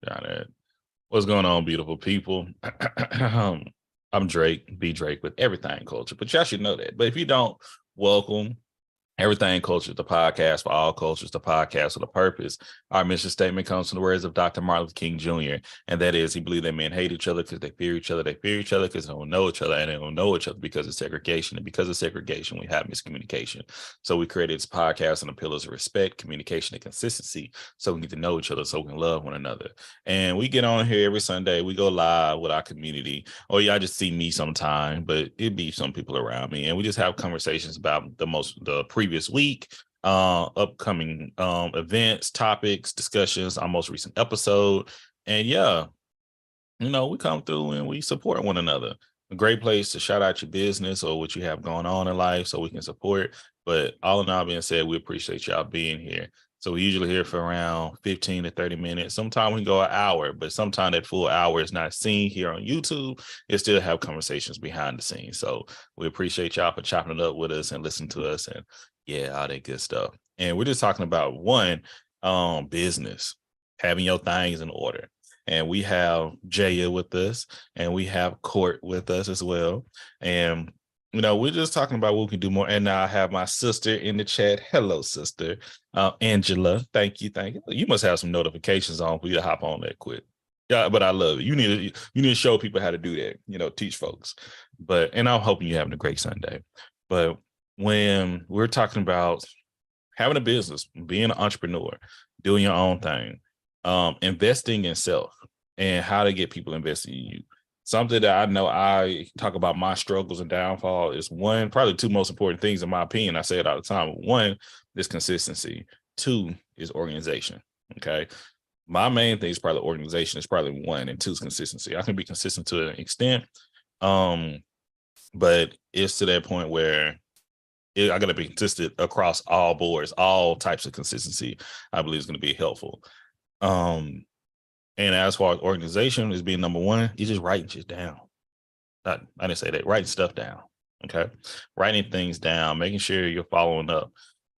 Got it. What's going on, beautiful people? I'm Drake, B Drake with Everything Culture, but y'all should know that. But if you don't, welcome. Everything Culture, the podcast for all cultures, the podcast with a purpose. Our mission statement comes from the words of Dr. Martin Luther King Jr., and that is, he believed that men hate each other because they fear each other. They fear each other because they don't know each other, and they don't know each other because of segregation. And because of segregation, we have miscommunication. So we created this podcast on the pillars of respect, communication, and consistency, so we get to know each other, so we can love one another. And we get on here every Sunday. We go live with our community. Or y'all just see me sometime, but it'd be some people around me, and we just have conversations about the previous week, upcoming events, topics, discussions, our most recent episode. And yeah, we come through and we support one another. A great place to shout out your business or what you have going on in life so we can support. But all in all being said, we appreciate y'all being here. So we usually here for around 15 to 30 minutes. Sometimes we go an hour, but sometimes that full hour is not seen here on YouTube. It still have conversations behind the scenes. So we appreciate y'all for chopping it up with us and listening to us, and yeah, all that good stuff. And we're just talking about business, having your things in order. And we have Jaya with us, and we have Court with us as well. And we're just talking about what we can do more. And now I have my sister in the chat. Hello, sister. Angela. Thank you. You must have some notifications on for you to hop on that quick. Yeah, but I love it. You need to show people how to do that, teach folks. And I'm hoping you're having a great Sunday. But when we're talking about having a business, being an entrepreneur, doing your own thing, investing in self, and how to get people invested in you. Something that I know I talk about my struggles and downfall is one, probably two most important things in my opinion. I say it all the time. One is consistency. Two is organization. Okay. My main thing is probably organization is probably one, and two is consistency. I can be consistent to an extent. But it's to that point where I got to be consistent across all boards, all types of consistency, I believe is going to be helpful. And as far as organization is being number one, you just writing shit down. I didn't say that. Writing stuff down. Okay. Writing things down, making sure you're following up.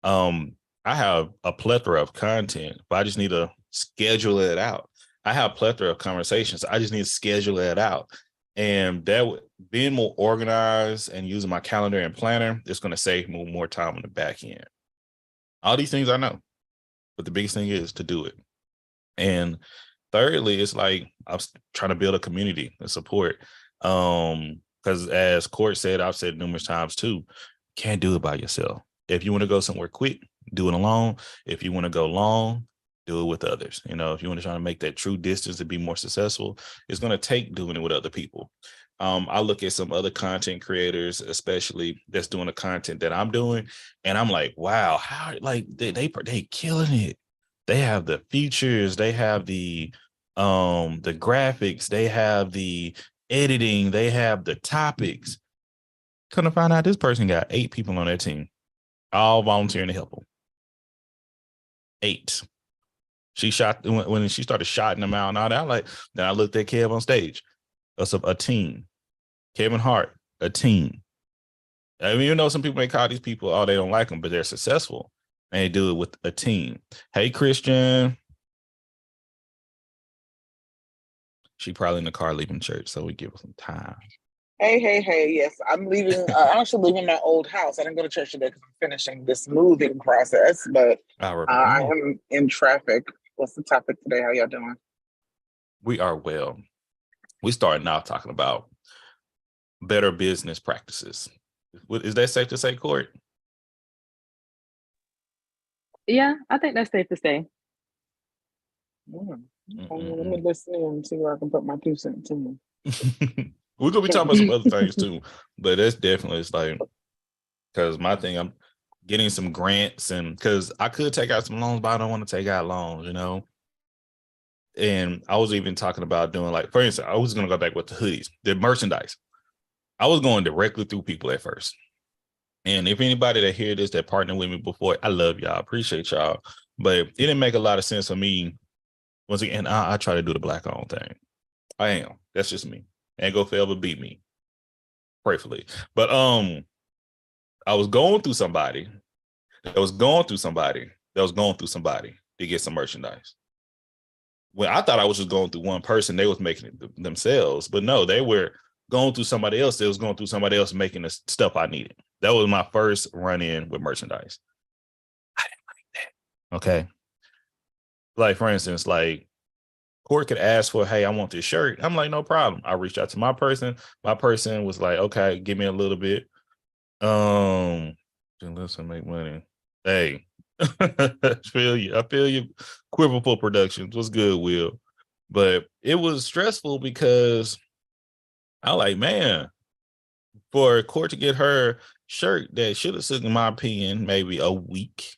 I have a plethora of content, but I just need to schedule it out. I have a plethora of conversations. I just need to schedule it out. And that being more organized and using my calendar and planner is going to save me more time on the back end. All these things I know, but the biggest thing is to do it. And thirdly, it's like I'm trying to build a community and support. Because as Court said, I've said numerous times too, can't do it by yourself. If you want to go somewhere quick, do it alone. If you want to go long, do it with others. If you want to try to make that true distance to be more successful, it's going to take doing it with other people. I look at some other content creators, especially that's doing the content that I'm doing, and I'm like, wow, how they killing it. They have the features, they have the graphics, they have the editing, they have the topics. Couldn't find out this person got 8 people on their team, all volunteering to help them. 8. She shot when she started shotting them out and all that. Then I looked at Kev on stage. That's a team. Kevin Hart, a team. I mean, some people may call these people, they don't like them, but they're successful. And they do it with a team. Hey, Christian. She probably in the car leaving church, so we give her some time. Hey. Yes, I'm leaving. I'm actually leaving my old house. I didn't go to church today because I'm finishing this moving process, but I am in traffic. What's the topic today? How y'all doing? We are well. We started now talking about better business practices. Is that safe to say, Court? Yeah, I think that's safe to say. Let me listen and see where I can put my 2 cents in. We're going to be talking about some other things too, but that's definitely, it's like, because my thing, I'm getting some grants, and because I could take out some loans, but I don't want to take out loans, And I was even talking about doing, for instance, I was going to go back with the hoodies, the merchandise. I was going directly through people at first. And if anybody that hear this, that partnered with me before, I love y'all, appreciate y'all. But it didn't make a lot of sense for me. Once again, I try to do the Black-owned thing. I am. That's just me. Ain't gonna forever beat me. Prayerfully. But I was going through somebody that was going through somebody to get some merchandise. Well, I thought I was just going through one person. They was making it themselves, but no, they were going through somebody else. They was going through somebody else making the stuff I needed. That was my first run in with merchandise. I didn't like that. Okay. Like, for instance, like Court could ask for, hey, I want this shirt. I'm like, no problem. I reached out to my person. My person was like, okay, give me a little bit. Listen, make money. Hey, I feel you. Quiverful Productions. What's good, Will? But it was stressful because I like, man, for Court to get her shirt that should have took, in my opinion, maybe a week.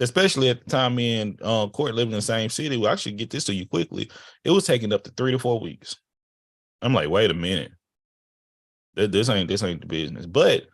Especially at the time me and Court living in the same city, well, I should get this to you quickly. It was taking up to 3 to 4 weeks. I'm like, wait a minute. This ain't the business. But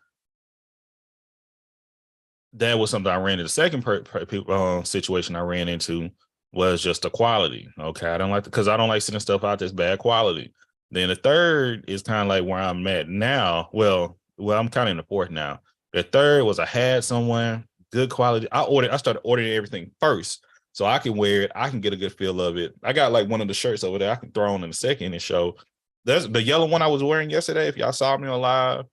that was something I ran into. The second situation I ran into was just the quality. Okay, I don't like because I don't like sending stuff out that's bad quality. Then the third is kind of like where I'm at now. Well, I'm kind of in the fourth now. The third was I had someone good quality. I started ordering everything first so I can wear it. I can get a good feel of it. I got like one of the shirts over there I can throw on in a second and show. That's the yellow one I was wearing yesterday. If y'all saw me on live,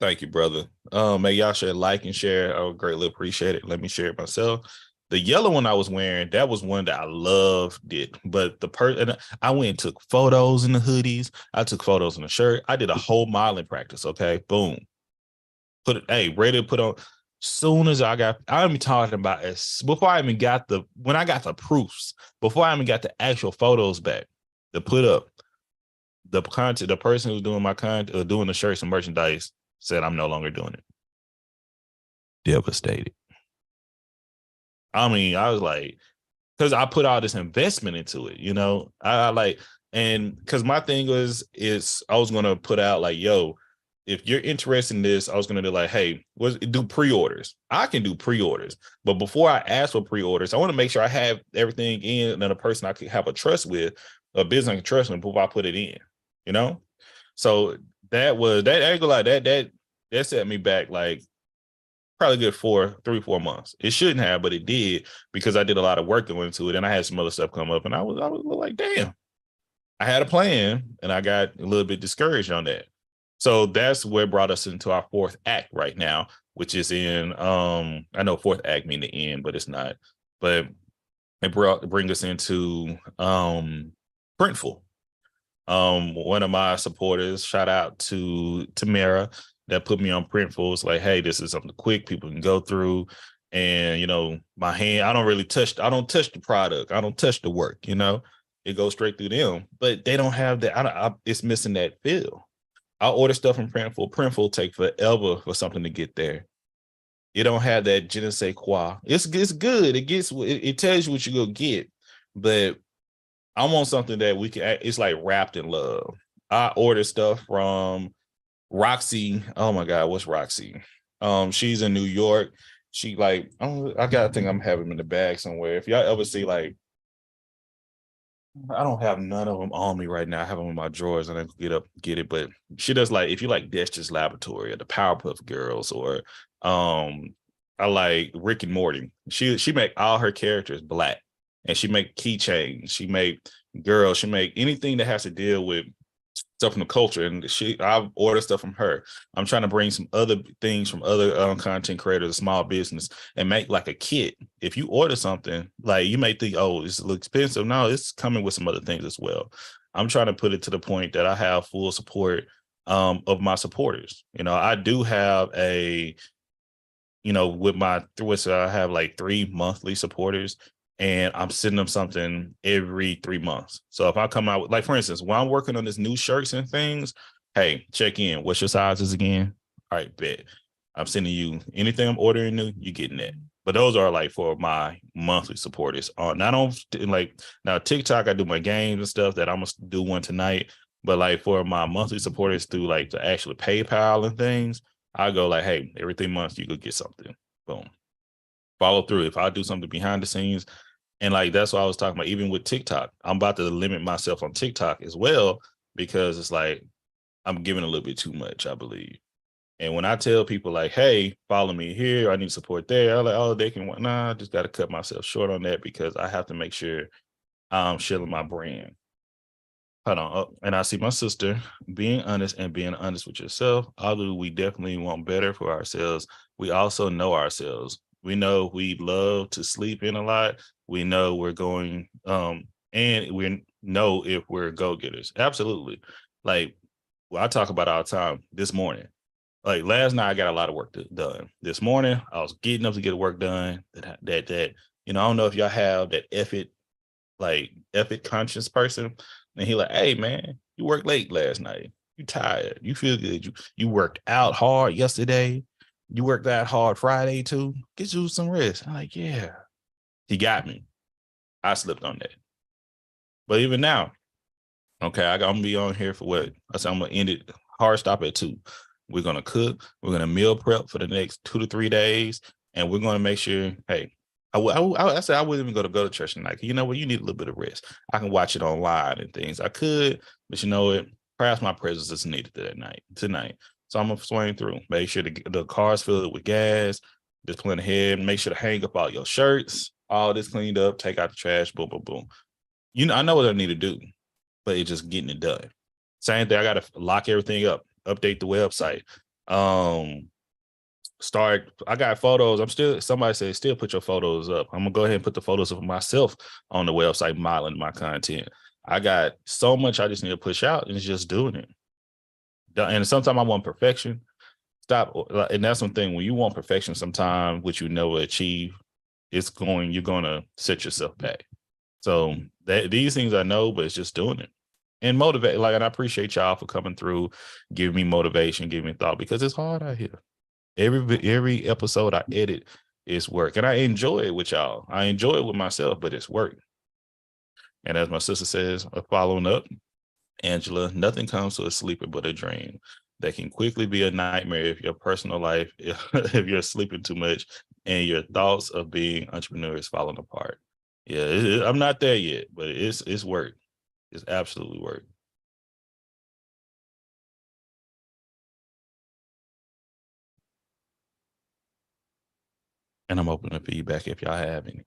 thank you, brother. May y'all share, like, and share. I would greatly appreciate it. Let me share it myself. The yellow one I was wearing, that was one that I loved it. But I went and took photos in the hoodies. I took photos in the shirt. I did a whole modeling practice. Okay, boom. Ready to put on. Soon as I'm talking about before I even got when I got the proofs, before I even got the actual photos back to put up, the content, the person who's doing my content, doing the shirts and merchandise said I'm no longer doing it. Devastated. I mean, I was like, because I put all this investment into it, you know. I like, and because my thing is I was gonna put out like, yo, if you're interested in this, I was gonna do like, hey, do pre-orders. I can do pre-orders, but before I ask for pre-orders, I want to make sure I have everything in and a person I could have a trust with, a business I can trust with before I put it in, you know. So that angle like that set me back like probably good 3-4 months. It shouldn't have, but it did because I did a lot of work going into it, and I had some other stuff come up, and I was like, damn, I had a plan, and I got a little bit discouraged on that. So that's what brought us into our fourth act right now, which is in I know fourth act mean the end, but it's not. But it bring us into Printful. One of my supporters, shout out to Tamara, that put me on Printful. It's like, hey, this is something quick people can go through. And, you know, my hand, I don't touch the product. I don't touch the work, you know, it goes straight through them, but they don't have that. It's missing that feel. I order stuff from Printful. Printful take forever for something to get there. You don't have that je ne sais quoi. It's good. It tells you what you're going to get, but I want something that it's like wrapped in love. I order stuff from Roxy. Oh my God, what's Roxy? She's in New York. She like, I gotta think I'm having them in the bag somewhere. If y'all ever see like, I don't have none of them on me right now. I have them in my drawers and I can get it. But she does like, if you like Dexter's Laboratory or the Powerpuff Girls, or I like Rick and Morty. She make all her characters black, and she make keychains. She make anything that has to deal with stuff from the culture, and I order stuff from her. I'm trying to bring some other things from other content creators, a small business, and make like a kit. If you order something, like you may think, oh, it's a little expensive. No, it's coming with some other things as well. I'm trying to put it to the point that I have full support of my supporters. You know, I do have I have like 3 monthly supporters, and I'm sending them something every 3 months. So if I come out with, like, for instance, while I'm working on this new shirts and things, hey, check in. What's your sizes again? All right, bet. I'm sending you anything I'm ordering new, you're getting that. But those are like for my monthly supporters. Not on like now TikTok, I do my games and stuff that I'm gonna do one tonight. But like for my monthly supporters through like the actual PayPal and things, I go like, hey, every 3 months you could get something. Boom. Follow through. If I do something behind the scenes, and like that's what I was talking about, even with TikTok, I'm about to limit myself on TikTok as well, because it's like I'm giving a little bit too much, I believe. And when I tell people like, hey, follow me here, I need support there, I'm like, oh, they can, nah, I just got to cut myself short on that because I have to make sure I'm shilling my brand. Hold on. Oh, and I see my sister being honest and being honest with yourself. Although we definitely want better for ourselves, we also know ourselves. We know we love to sleep in a lot. We know we're going, and we know if we're go-getters. Absolutely. Like, well, I talk about all the time this morning. Like last night, I got a lot of work done. This morning, I was getting up to get work done. That I don't know if y'all have that effort conscious person. And he like, hey man, you worked late last night. You tired. You feel good. You worked out hard yesterday. You worked out hard Friday too. Get you some rest. I'm like, yeah. He got me. I slipped on that. But even now, okay, I'm gonna be on here for what? I said I'm gonna end it hard stop at 2. We're gonna cook. We're gonna meal prep for the next 2 to 3 days, and we're gonna make sure. Hey, I said I wouldn't even go to church tonight. You know what? You need a little bit of rest. I can watch it online and things. I could, but you know what? Perhaps my presence is needed tonight. So I'm gonna swing through. Make sure the car's filled with gas. Just plan ahead. Make sure to hang up all your shirts. All this cleaned up. Take out the trash. Boom, boom, boom. I know what I need to do, but it's just getting it done. Same thing. I got to lock everything up, update the website. I got photos. Somebody said, still put your photos up. I'm gonna go ahead and put the photos of myself on the website, modeling my content. I got so much I just need to push out, and it's just doing it. And sometimes I want perfection. Stop. And that's one thing, when you want perfection, sometimes what you never achieve, you're gonna set yourself back. So these things I know, but it's just doing it and motivate. And I appreciate y'all for coming through, giving me motivation, giving me thought, because it's hard out here. Every episode I edit is work, and I enjoy it with y'all. I enjoy it with myself, but it's work. And as my sister says, following up, Angela, nothing comes to a sleeper but a dream. That can quickly be a nightmare if your personal life, if you're sleeping too much, and your thoughts of being entrepreneur is falling apart. Yeah, I'm not there yet, but it's work. It's absolutely work. And I'm open to feedback if y'all have any.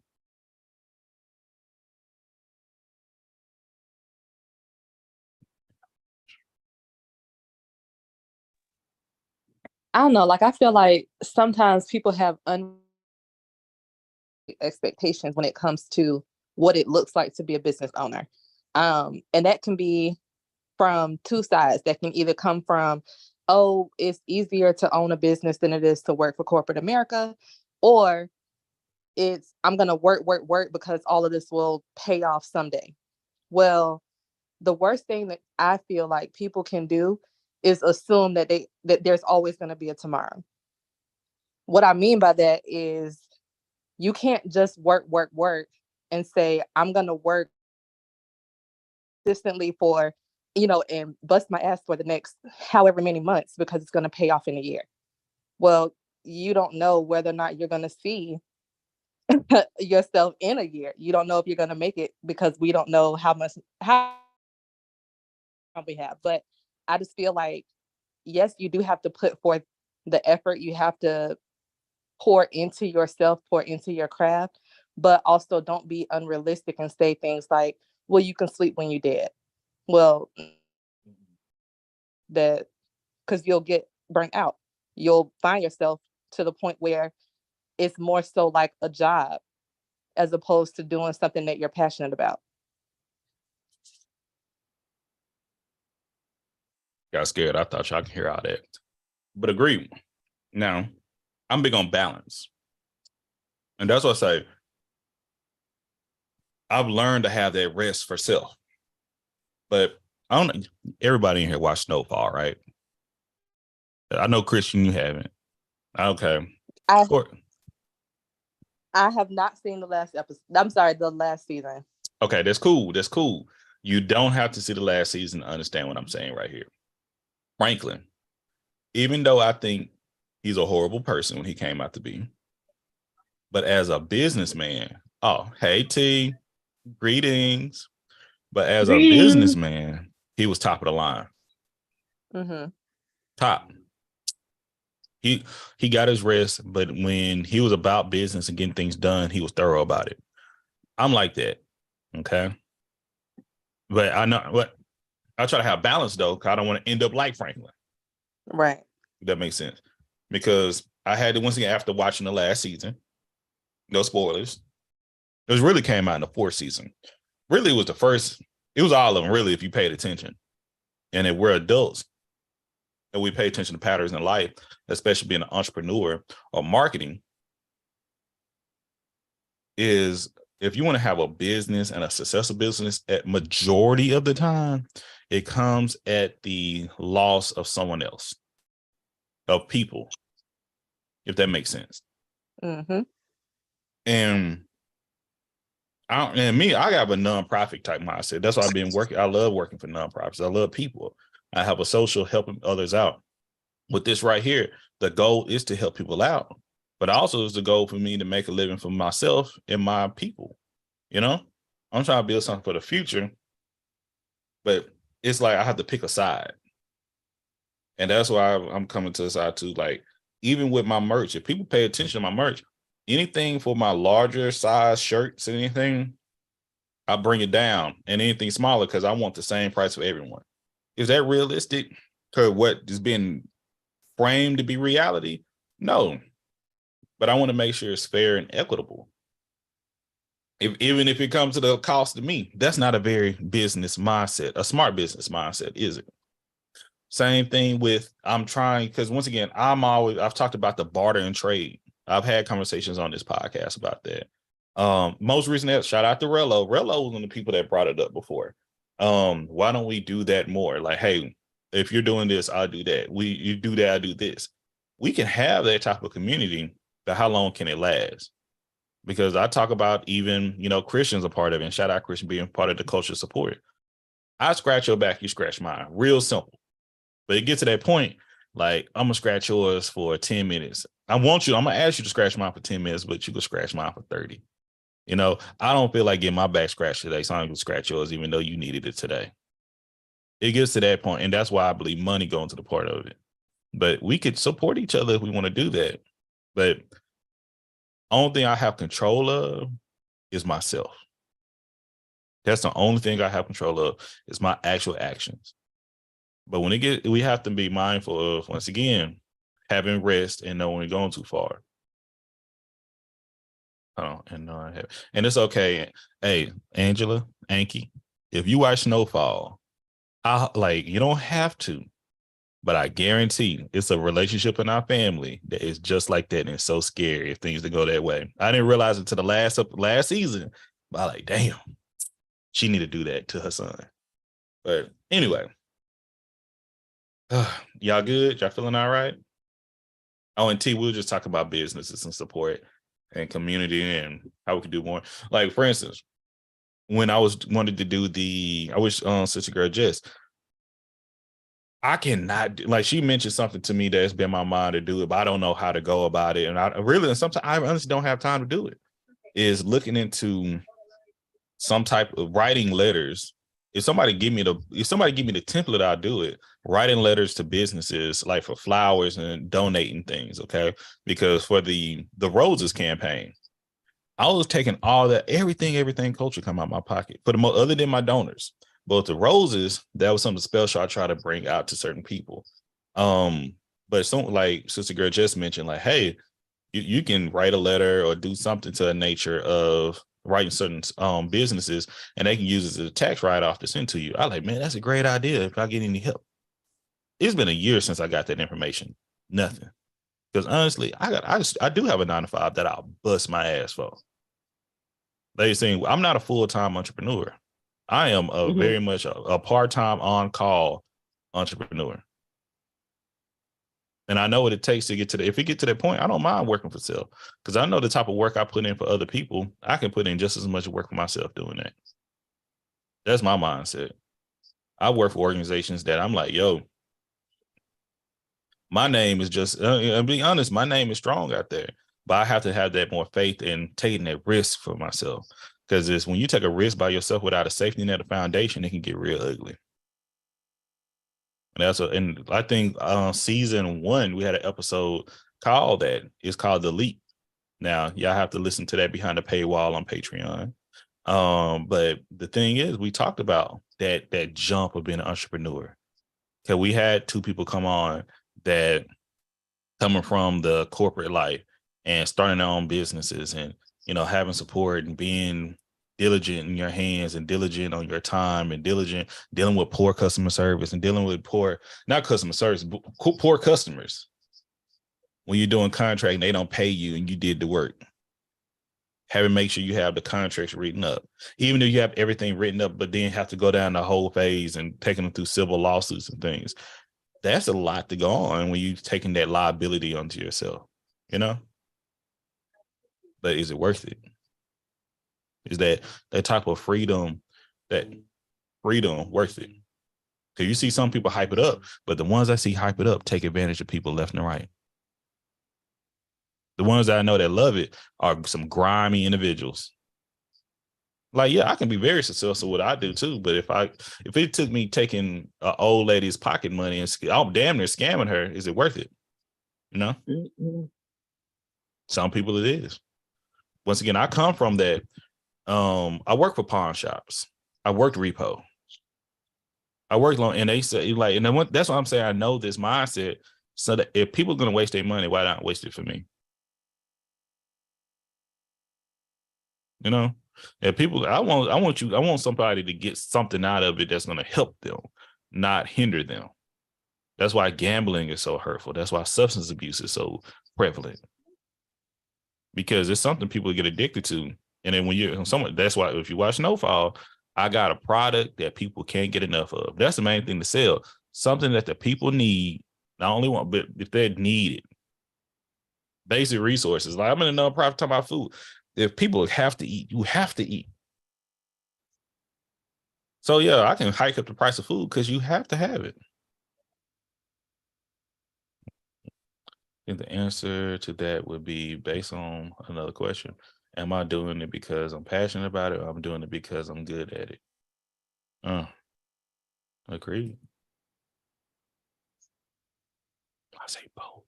I don't know. Like, I feel like sometimes people have expectations when it comes to what it looks like to be a business owner. And that can be from two sides. That can either come from, oh, it's easier to own a business than it is to work for corporate America, or it's, I'm going to work because all of this will pay off someday. Well, the worst thing that I feel like people can do is assume that there's always going to be a tomorrow. What I mean by that is, you can't just work and say, I'm going to work consistently for, and bust my ass for the next however many months because it's going to pay off in a year. Well, you don't know whether or not you're going to see yourself in a year. You don't know if you're going to make it because we don't know how we have. But I just feel like, yes, you do have to put forth the effort. You have to pour into yourself, pour into your craft, but also don't be unrealistic and say things like, well, you can sleep when you're dead. Well, that, because you'll get burnt out. You'll find yourself to the point where it's more so like a job as opposed to doing something that you're passionate about. Got scared. I thought y'all could hear all that. But agree. Now, I'm big on balance. And that's what I say. I've learned to have that rest for self. But I don't. Everybody in here watched Snowfall, right? I know, Christian, you haven't. Okay. I have not seen the last episode. I'm sorry, the last season. Okay, that's cool. That's cool. You don't have to see the last season to understand what I'm saying right here. Franklin, even though I think he's a horrible person when he came out to be, but as a businessman, oh, hey, T, greetings. But as a businessman, he was top of the line. Mm-hmm. Top. he got his rest, but when he was about business and getting things done, he was thorough about it. I'm like that. Okay. But I know what I try to have balance though, because I don't want to end up like Franklin. Right. If that makes sense. Because I had to, once again, after watching the last season, no spoilers. It really came out in the 4th season. Really, it was the first, it was all of them, really, if you paid attention. And if we're adults and we pay attention to patterns in life, especially being an entrepreneur or marketing, is if you want to have a business and a successful business, at majority of the time, it comes at the loss of someone else, of people, if that makes sense. Mm-hmm. And I have a nonprofit type mindset. That's why I've been working. I love working for nonprofits. I love people. I have a social helping others out. With this right here, the goal is to help people out, but also is the goal for me to make a living for myself and my people. You know, I'm trying to build something for the future, but it's like I have to pick a side. And that's why I'm coming to the side too. Like, even with my merch, if people pay attention to my merch, anything for my larger size shirts and anything, I bring it down, and anything smaller because I want the same price for everyone. Is that realistic? Because what is being framed to be reality? No. But I want to make sure it's fair and equitable. Even if it comes to the cost of me, that's not a very business mindset, a smart business mindset, is it? Same thing with, I'm trying, because once again, I've talked about the barter and trade. I've had conversations on this podcast about that. Most recently, shout out to Rello. Rello was one of the people that brought it up before. Why don't we do that more? Like, hey, if you're doing this, I'll do that. You do that, I do this. We can have that type of community, but how long can it last? Because I talk about even, Christian's a part of it, and shout out Christian being part of the culture support. I scratch your back, you scratch mine. Real simple. But it gets to that point, like, I'm gonna scratch yours for 10 minutes. I'm gonna ask you to scratch mine for 10 minutes, but you can scratch mine for 30. I don't feel like getting my back scratched today, so I'm gonna scratch yours, even though you needed it today. It gets to that point, and that's why I believe money goes into the part of it. But we could support each other if we want to do that. But only thing I have control of is myself. That's the only thing I have control of, is my actual actions. But we have to be mindful of, once again, having rest and knowing we're going too far. And it's okay. Hey, Angela, Anki, if you watch Snowfall, you don't have to, but I guarantee it's a relationship in our family that is just like that, and it's so scary if things to go that way. I didn't realize it to the last season, but I like, damn, she need to do that to her son. But anyway. Y'all good? Y'all feeling all right? Oh, and T, we'll just talk about businesses and support and community and how we can do more. Like, for instance, when I wanted to do I wish Sister Girl Jess, I cannot she mentioned something to me that's been my mind to do it, but I don't know how to go about it. And sometimes I honestly don't have time to do it. Is looking into some type of writing letters. If somebody give me the template, I'll do it. Writing letters to businesses, like for flowers and donating things, okay? Because for the Roses campaign, I was taking all that, everything culture come out of my pocket, for the most, other than my donors. But the Roses, that was something special I try to bring out to certain people. But something like Sister Girl just mentioned, like, hey, you can write a letter or do something to the nature of writing certain businesses, and they can use it as a tax write-off to send to you. I like, man, that's a great idea if I get any help. It's been a year since I got that information. Nothing. Because honestly, I do have a 9-to-5 that I'll bust my ass for. They saying I'm not a full-time entrepreneur. I am very much a part-time on-call entrepreneur. And I know what it takes to get to if we get to that point, I don't mind working for self, because I know the type of work I put in for other people, I can put in just as much work for myself doing that. That's my mindset. I work for organizations that I'm like, yo, my name is just, I'll be honest, my name is strong out there, but I have to have that more faith in taking that risk for myself. Because it's when you take a risk by yourself without a safety net or foundation, it can get real ugly. And I think season 1 we had an episode called that. It's called The Leap. Now y'all have to listen to that behind the paywall on Patreon. But the thing is, we talked about that jump of being an entrepreneur. Okay, we had 2 people come on that coming from the corporate life and starting their own businesses and, having support and being diligent in your hands and diligent on your time and diligent dealing with poor customer service and dealing with not customer service, but poor customers. When you're doing contract and they don't pay you and you did the work, having make sure you have the contracts written up, even though you have everything written up, but then have to go down the whole phase and taking them through civil lawsuits and things. That's a lot to go on when you're taking that liability onto yourself, But is it worth it? Is that type of freedom worth it? Because you see some people hype it up, but the ones I see hype it up take advantage of people left and right. The ones that I know that love it are some grimy individuals. Like, yeah, I can be very successful with what I do too, but if it took me taking an old lady's pocket money and I'm damn near scamming her, is it worth it? Mm-hmm. Some people it is. Once again, I come from that. I work for pawn shops. I worked repo. I worked long, and they say that's what I'm saying. I know this mindset, so that if people are going to waste their money, why not waste it for me? And people, I want somebody to get something out of it that's going to help them, not hinder them. That's why gambling is so hurtful. That's why substance abuse is so prevalent, because it's something people get addicted to. And then that's why if you watch Snowfall, I got a product that people can't get enough of. That's the main thing to sell. Something that the people need, not only want, but if they need it. Basic resources. Like I'm in a nonprofit talking about food. If people have to eat, you have to eat. So yeah, I can hike up the price of food because you have to have it. I think the answer to that would be based on another question. Am I doing it because I'm passionate about it, or I'm doing it because I'm good at it? Agreed. I say both.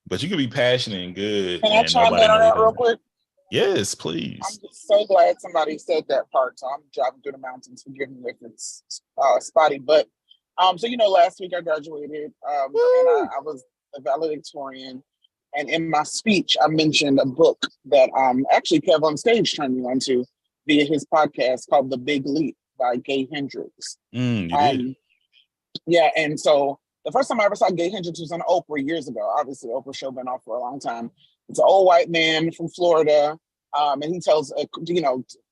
But you can be passionate and good. Can I chime in on that real quick? Yes, please. I'm just so glad somebody said that part. So I'm driving through the mountains. Forgive me if it's spotty. But so last week I graduated, and I was a valedictorian. And in my speech, I mentioned a book that actually Kev on Stage turned me on to via his podcast called The Big Leap by Gay Hendricks. You did. Yeah, and so the first time I ever saw Gay Hendricks was on Oprah years ago. Obviously, Oprah's show been off for a long time. It's an old white man from Florida, and he tells,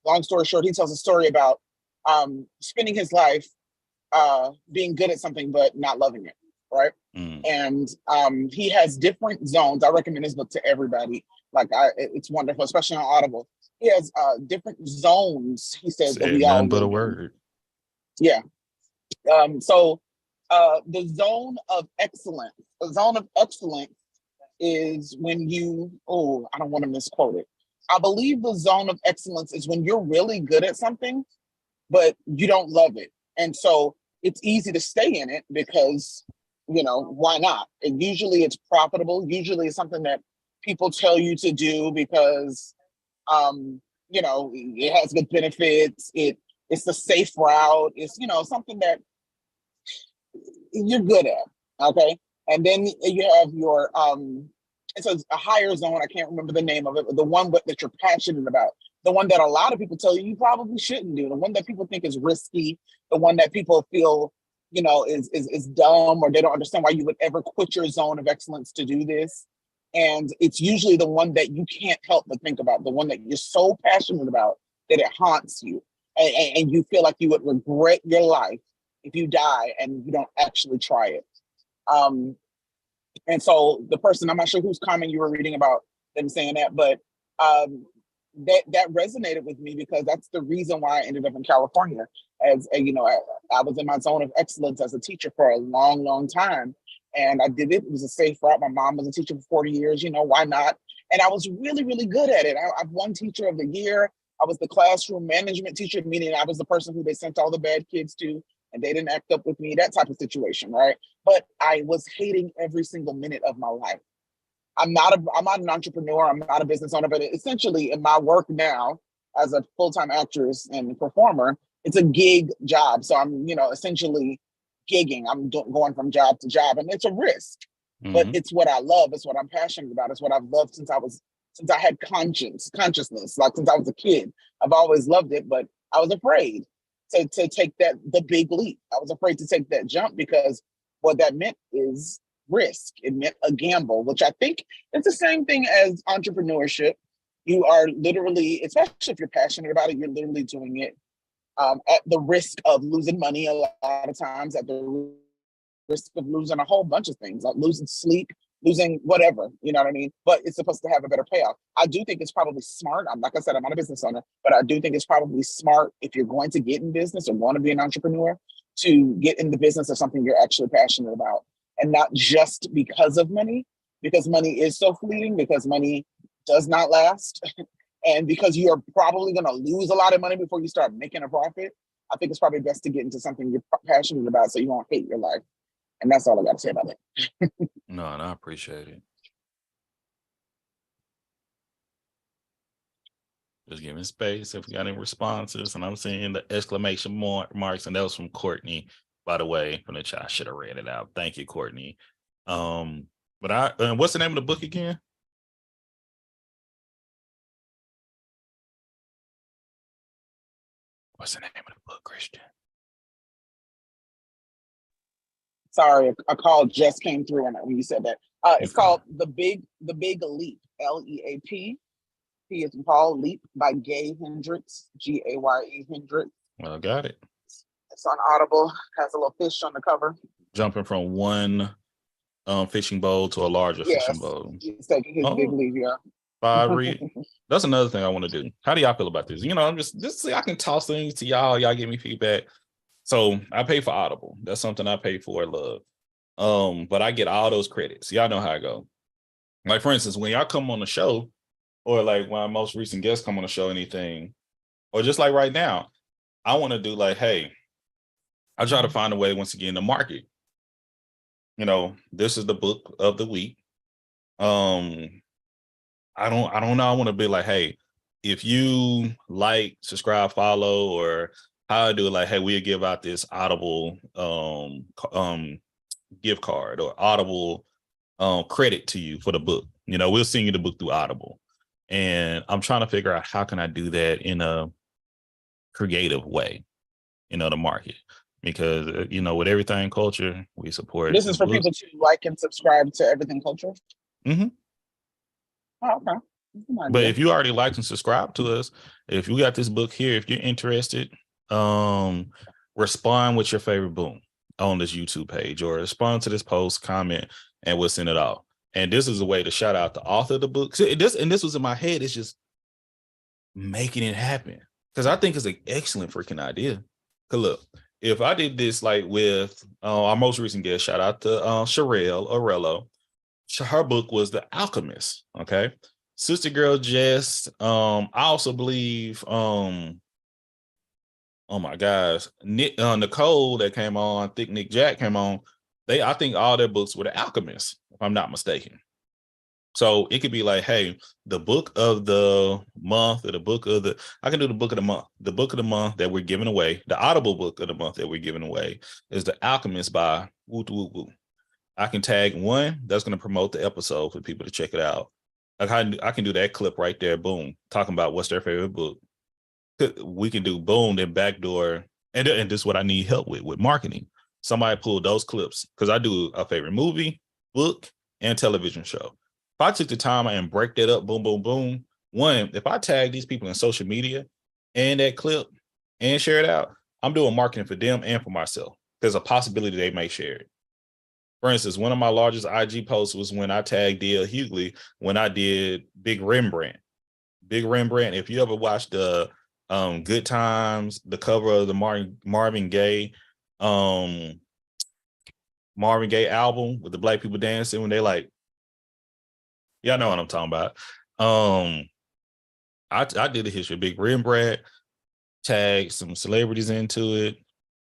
long story short, he tells a story about spending his life being good at something but not loving it, right? And he has different zones. I recommend this book to everybody. It's wonderful, especially on Audible. He has different zones. He says that we all but a word. Yeah. So the zone of excellence. The zone of excellence is when I don't want to misquote it. I believe the zone of excellence is when you're really good at something, but you don't love it, and so it's easy to stay in it because. Why not? And usually it's profitable. Usually it's something that people tell you to do because, it has good benefits. It's the safe route. It's, something that you're good at. Okay. And then you have your, it's a higher zone. I can't remember the name of it, but the one that you're passionate about, the one that a lot of people tell you probably shouldn't do, the one that people think is risky, the one that people feel is dumb, or they don't understand why you would ever quit your zone of excellence to do this. And it's usually the one that you can't help but think about, the one that you're so passionate about that it haunts you. And you feel like you would regret your life if you die and you don't actually try it. And so the person, I'm not sure whose comment you were reading about them saying that, but that resonated with me because that's the reason why I ended up in California. As I was in my zone of excellence as a teacher for a long, long time. And I did it. It was a safe route. My mom was a teacher for 40 years. Why not? And I was really, really good at it. I've won Teacher of the Year. I was the classroom management teacher, meaning I was the person who they sent all the bad kids to and they didn't act up with me, that type of situation, right? But I was hating every single minute of my life. I'm not an entrepreneur, I'm not a business owner, but essentially in my work now as a full-time actress and performer, it's a gig job. So I'm, essentially gigging. I'm going from job to job, and it's a risk, but it's what I love. It's what I'm passionate about. It's what I've loved since I had consciousness, like since I was a kid. I've always loved it, but I was afraid to take the big leap. I was afraid to take that jump because what that meant is risk. It meant a gamble, which I think it's the same thing as entrepreneurship. You are literally, especially if you're passionate about it, you're literally doing it at the risk of losing money a lot of times, at the risk of losing a whole bunch of things, like losing sleep, losing whatever, you know what I mean? But it's supposed to have a better payoff. I do think it's probably smart. Like I said, I'm not a business owner, but I do think it's probably smart if you're going to get in business or want to be an entrepreneur to get in the business of something you're actually passionate about, and not just because of money, because money is so fleeting, because money does not last. And because you're probably going to lose a lot of money before you start making a profit, I think it's probably best to get into something you're passionate about so you won't hate your life. And that's all I got to say about it. No, and I appreciate it. Just giving space if we got any responses. And I'm seeing the exclamation marks, and that was from Courtney, by the way, from the chat. I should have read it out. Thank you, Courtney. But what's the name of the book again? What's the name of the book, Christian? Sorry, a call just came through when you said that. It's called The Big Leap, LEAP. P is in Paul, Leap by Gay Hendricks, Gaye Hendricks. Well, I got it. It's on Audible. Has a little fish on the cover. Jumping from one fishing bowl to a larger fishing bowl. He's taking his big leap, yeah. That's another thing I want to do. How do y'all feel about this? I'm just I can toss things to y'all. Y'all give me feedback. So I pay for Audible. That's something I pay for, love. But I get all those credits. Y'all know how I go. Like, for instance, when y'all come on the show, or like when our most recent guests come on the show, anything, or just like right now, I want to do like, hey, I try to find a way once again to market. This is the book of the week. I don't know. I want to be like, hey, if you like, subscribe, follow, or how I do it, like, hey, we'll give out this Audible gift card or Audible credit to you for the book. We'll send you the book through Audible. And I'm trying to figure out how can I do that in a creative way, to market. Because, with Everything Culture, we support. This is for people to like and subscribe to Everything Culture? Mm-hmm. Oh, okay. But if you already like and subscribe to us, if you got this book here, if you're interested, respond with your favorite boom on this YouTube page, or respond to this post, comment, and we'll send it out. And this is a way to shout out the author of the book. So this was in my head. It's just making it happen, because I think it's an excellent freaking idea. Because look, if I did this like with our most recent guest, shout out to Sherelle Orello. Her book was The Alchemist. Okay. Sister Girl Jess. I also believe oh my gosh, Nicole that came on, Thick Nick Jack came on. I think all their books were The Alchemist, if I'm not mistaken. So it could be like, hey, the book of the month, or I can do the book of the month. The book of the month that we're giving away, the Audible book of the month that we're giving away is The Alchemist by Woo Woo Woo. I can tag one that's going to promote the episode for people to check it out. I can do that clip right there, boom, talking about what's their favorite book. We can do boom, then backdoor, and this is what I need help with marketing. Somebody pull those clips, because I do a favorite movie, book, and television show. If I took the time and break that up, boom, boom, boom, one, if I tag these people in social media and that clip and share it out, I'm doing marketing for them and for myself. There's a possibility they may share it. For instance, one of my largest IG posts was when I tagged D.L. Hughley when I did Big Rembrandt. Big Rembrandt, if you ever watched the Good Times, the cover of the Marvin Gaye album with the black people dancing when they like, y'all know what I'm talking about. I did a history of Big Rembrandt, tagged some celebrities into it.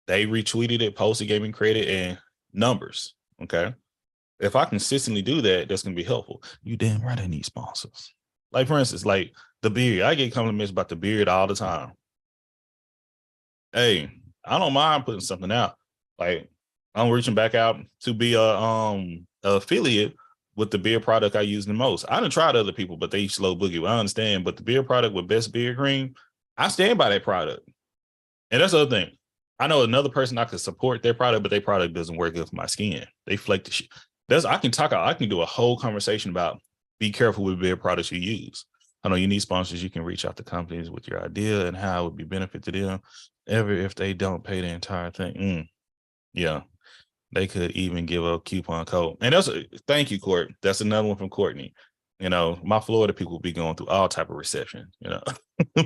They retweeted it, posted, gave me credit and numbers. Okay. If I consistently do that, that's gonna be helpful. You damn right I need sponsors. Like for instance, like the beard. I get compliments about the beard all the time. Hey, I don't mind putting something out. Like I'm reaching back out to be a affiliate with the beard product I use the most. I done tried other people, but they slow boogie. I understand, but the beard product with Best Beard Cream, I stand by that product. And that's the other thing. I know another person I could support their product, but their product doesn't work good for my skin. They flake the shit. I can do a whole conversation about be careful with beard products you use. I know you need sponsors. You can reach out to companies with your idea and how it would be benefit to them. Ever if they don't pay the entire thing. Yeah. They could even give a coupon code. And thank you, Court. That's another one from Courtney. You know, my Florida people be going through all type of reception, you know,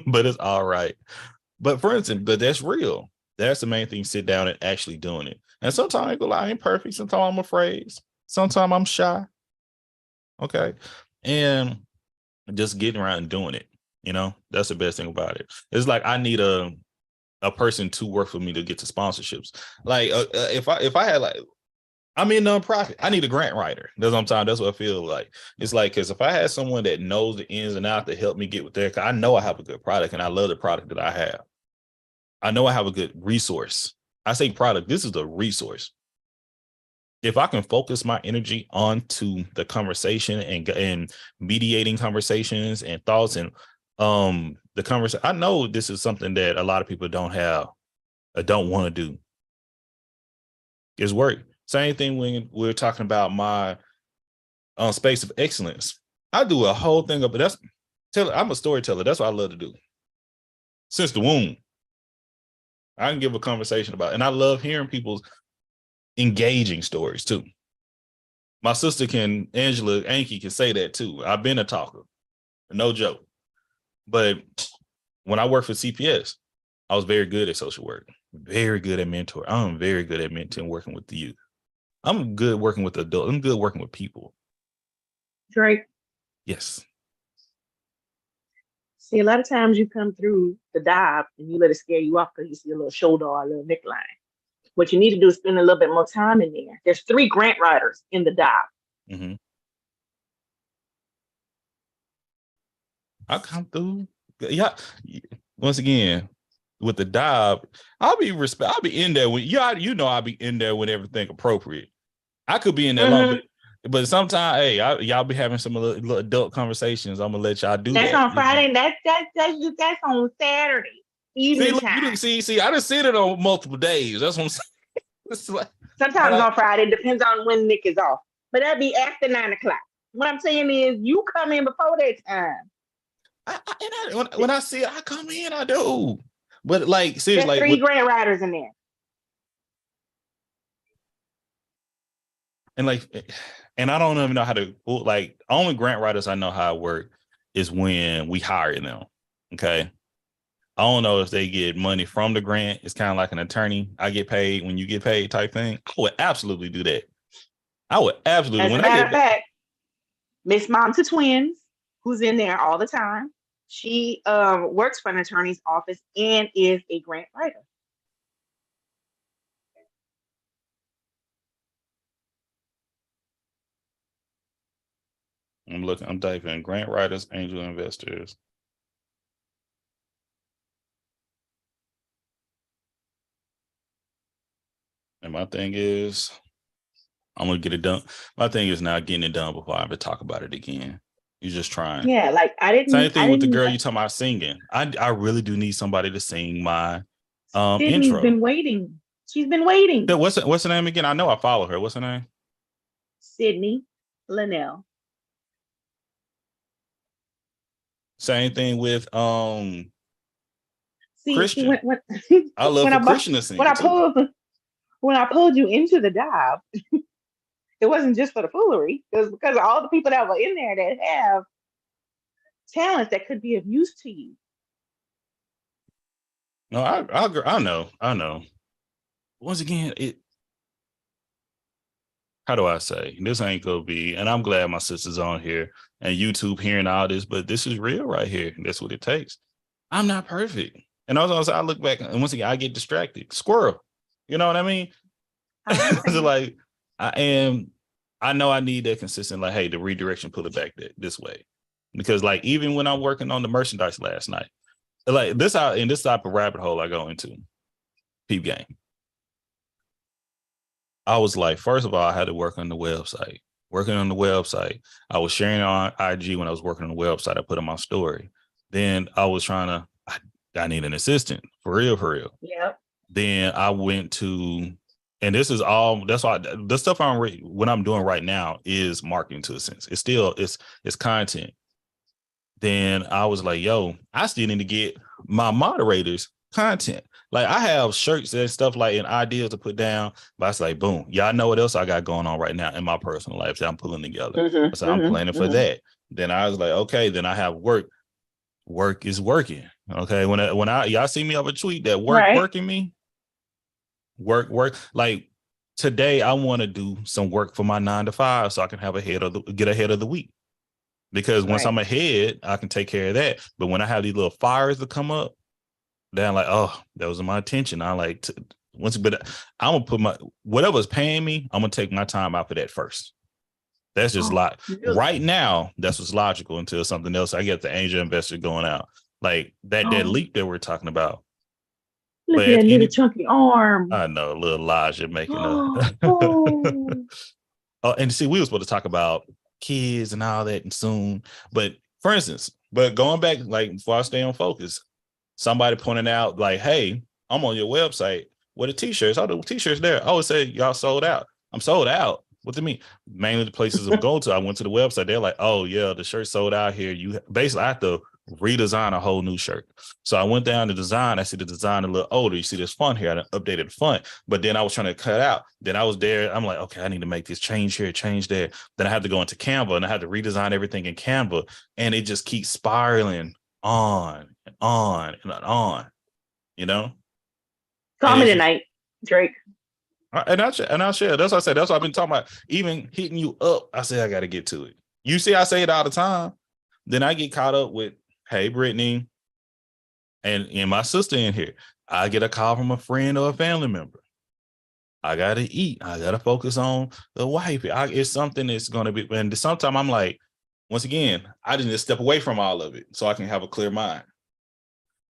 but it's all right. But for instance, but that's real. That's the main thing, sit down and actually doing it. And sometimes I ain't perfect. Sometimes I'm afraid. Sometimes I'm shy. Okay. And just getting around and doing it, you know, that's the best thing about it. It's like I need a person to work for me to get to sponsorships. Like if I had like, I'm in nonprofit, I need a grant writer. That's what I'm talking. That's what I feel like. It's like, because if I had someone that knows the ins and outs to help me get with that, I know I have a good product and I love the product that I have. I know I have a good resource. I say product, this is the resource. If I can focus my energy onto the conversation and mediating conversations and thoughts and the conversation, I know this is something that a lot of people don't have or don't want to do. It's work. Same thing when we're talking about my space of excellence. I do a whole thing of it. I'm a storyteller. That's what I love to do. Since the womb, I can give a conversation about it. And I love hearing people's engaging stories too. My sister Angela Anke can say that too. I've been a talker, no joke. But when I worked for CPS, I was very good at social work, very good at mentor. I'm very good at mentoring, working with the youth. I'm good working with adults. I'm good working with people. Drake. Yes. See, a lot of times you come through the dive and you let it scare you off because you see a little shoulder or a little neckline. What you need to do is spend a little bit more time in there. There's 3 grant writers in the dive. Mm-hmm. I come through. Yeah. Once again, with the dive, I'll be in there when I'll be in there when everything appropriate. I could be in there long, but sometimes, hey, y'all be having some little adult conversations. I'm gonna let y'all do that. That's on Friday. That's on Saturday evening time. See, I just said it on multiple days. That's what I'm saying. Sometimes on Friday, depends on when Nick is off, but that'd be after 9 o'clock. What I'm saying is, you come in before that time. When I see it, I come in. I do, but like seriously, there's 3 grant writers in there. And I don't even know how to, like, only grant writers I know how it work is when we hire them. Okay. I don't know if they get money from the grant. It's kind of like an attorney. I get paid when you get paid type thing. I would absolutely do that. I would absolutely. As a matter of fact, Miss Mom to Twins, who's in there all the time, she works for an attorney's office and is a grant writer. I'm typing grant writers, angel investors. And my thing is, I'm gonna get it done. My thing is not getting it done before I ever talk about it again. You're just trying. Yeah, like I didn't. Same thing with the girl you talking about singing. I really do need somebody to sing my Sydney's intro. been waiting. She's been waiting. What's her name again? I know I follow her. What's her name? Sydney Linnell. Same thing with See, Christian. When I love for Christian to sing. When I pulled you into the dive, it wasn't just for the foolery. It was because of all the people that were in there that have talents that could be of use to you. No, I know. Once again, how do I say? This ain't gonna be, and I'm glad my sister's on here and YouTube hearing all this, but this is real right here. That's what it takes. I'm not perfect. And I look back, and once again, I get distracted. Squirrel. You know what I mean? So like I know I need that consistent, like, hey, the redirection, pull it back this way. Because like even when I'm working on the merchandise last night, like this type of rabbit hole I go into, peep game. I was like, first of all, I had to work on the website. Working on the website, I was sharing on IG when I was working on the website. I put in my story. Then I was I need an assistant for real. Yep. Then I went to, and this is all, that's why the stuff what I'm doing right now is marketing to a sense. It's still, it's content. Then I was like, yo, I still need to get my moderators content. Like I have shirts and stuff like and ideas to put down, but I was like, boom, y'all know what else I got going on right now in my personal life that I'm pulling together. So I'm planning for that. Then I was like, okay, then I have work. Work is working. Okay. When I y'all see me up a tweet that working me, work. Like today, I want to do some work for my 9 to 5 so I can have get ahead of the week. Because once I'm ahead, I can take care of that. But when I have these little fires that come up, then I'm like, oh, that was my attention. I like but I'm gonna put whatever's paying me, I'm gonna take my time out for that first. That's just right now. That's what's logical until something else. I get the angel investor going out like that leap that we're talking about. Look at that little chunky arm. I know, little Elijah making and see, we were supposed to talk about kids and all that and soon. But for instance, going back, like before I stay on focus, somebody pointed out, like, hey, I'm on your website. What are t-shirts? All the t-shirts there. I would say y'all sold out. I'm sold out. What do you mean? Mainly the places I'm going to. I went to the website. They're like, oh yeah, the shirt sold out here. You basically I have to redesign a whole new shirt. So I went down to design. I see the design a little older. You see this font here. I updated the font, but then I was trying to cut out. Then I was there. I'm like, okay, I need to make this change here, change there. Then I had to go into Canva and I had to redesign everything in Canva. And it just keeps spiraling on and on and on, you know? Call me tonight, Drake. And I'll share. That's what I said. That's what I've been talking about. Even hitting you up, I say I got to get to it. You see, I say it all the time. Then I get caught up with, hey, Brittany, and my sister in here. I get a call from a friend or a family member. I got to eat. I got to focus on the wife. It's something that's going to be, and sometimes I'm like, once again, I didn't just step away from all of it so I can have a clear mind.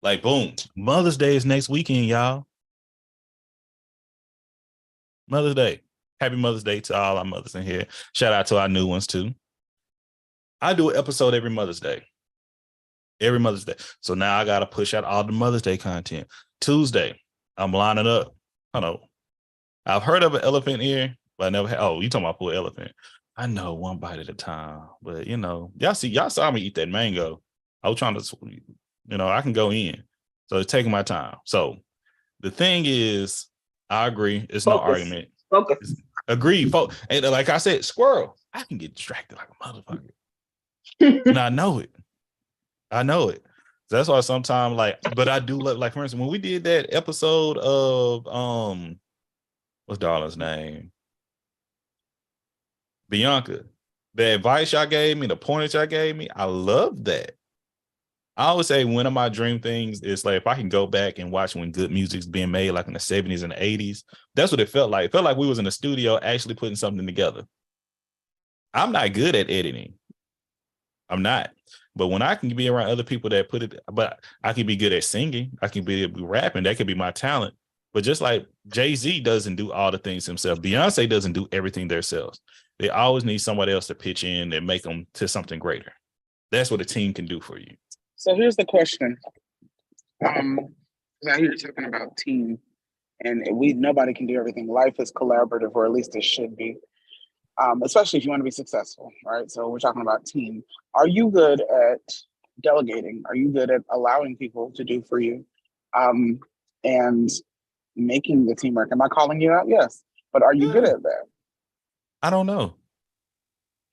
Like, boom, Mother's Day is next weekend, y'all. Mother's Day. Happy Mother's Day to all our mothers in here. Shout out to our new ones too. I do an episode every Mother's Day. Every Mother's Day. So now I got to push out all the Mother's Day content. Tuesday, I'm lining up. I know. I've heard of an elephant ear, but I never had. Oh, you talking about full elephant. I know, one bite at a time. But, you know, y'all saw me eat that mango. I was trying to, you know, I can go in. So it's taking my time. So the thing is, I agree. It's no argument. Focus. Agreed. And like I said, squirrel, I can get distracted like a motherfucker. And I know it. So that's why sometimes, like, but I do look like, for instance, when we did that episode of what's Darla's name? Bianca. The advice y'all gave me, the pointers y'all gave me, I love that. I always say one of my dream things is like if I can go back and watch when good music's being made, like in the 70s and the 80s, that's what it felt like. It felt like we was in the studio actually putting something together. I'm not good at editing. I'm not. But when I can be around other people that put it, but I can be good at singing, I can be rapping, that could be my talent. But just like Jay-Z doesn't do all the things himself, Beyonce doesn't do everything themselves. They always need somebody else to pitch in and make them to something greater. That's what a team can do for you. So here's the question. I hear you talking about team, and nobody can do everything. Life is collaborative, or at least it should be. Especially if you want to be successful, right? So we're talking about team. Are you good at delegating? Are you good at allowing people to do for you, and making the team work? Am I calling you out? Yes, but are you good at that? I don't know.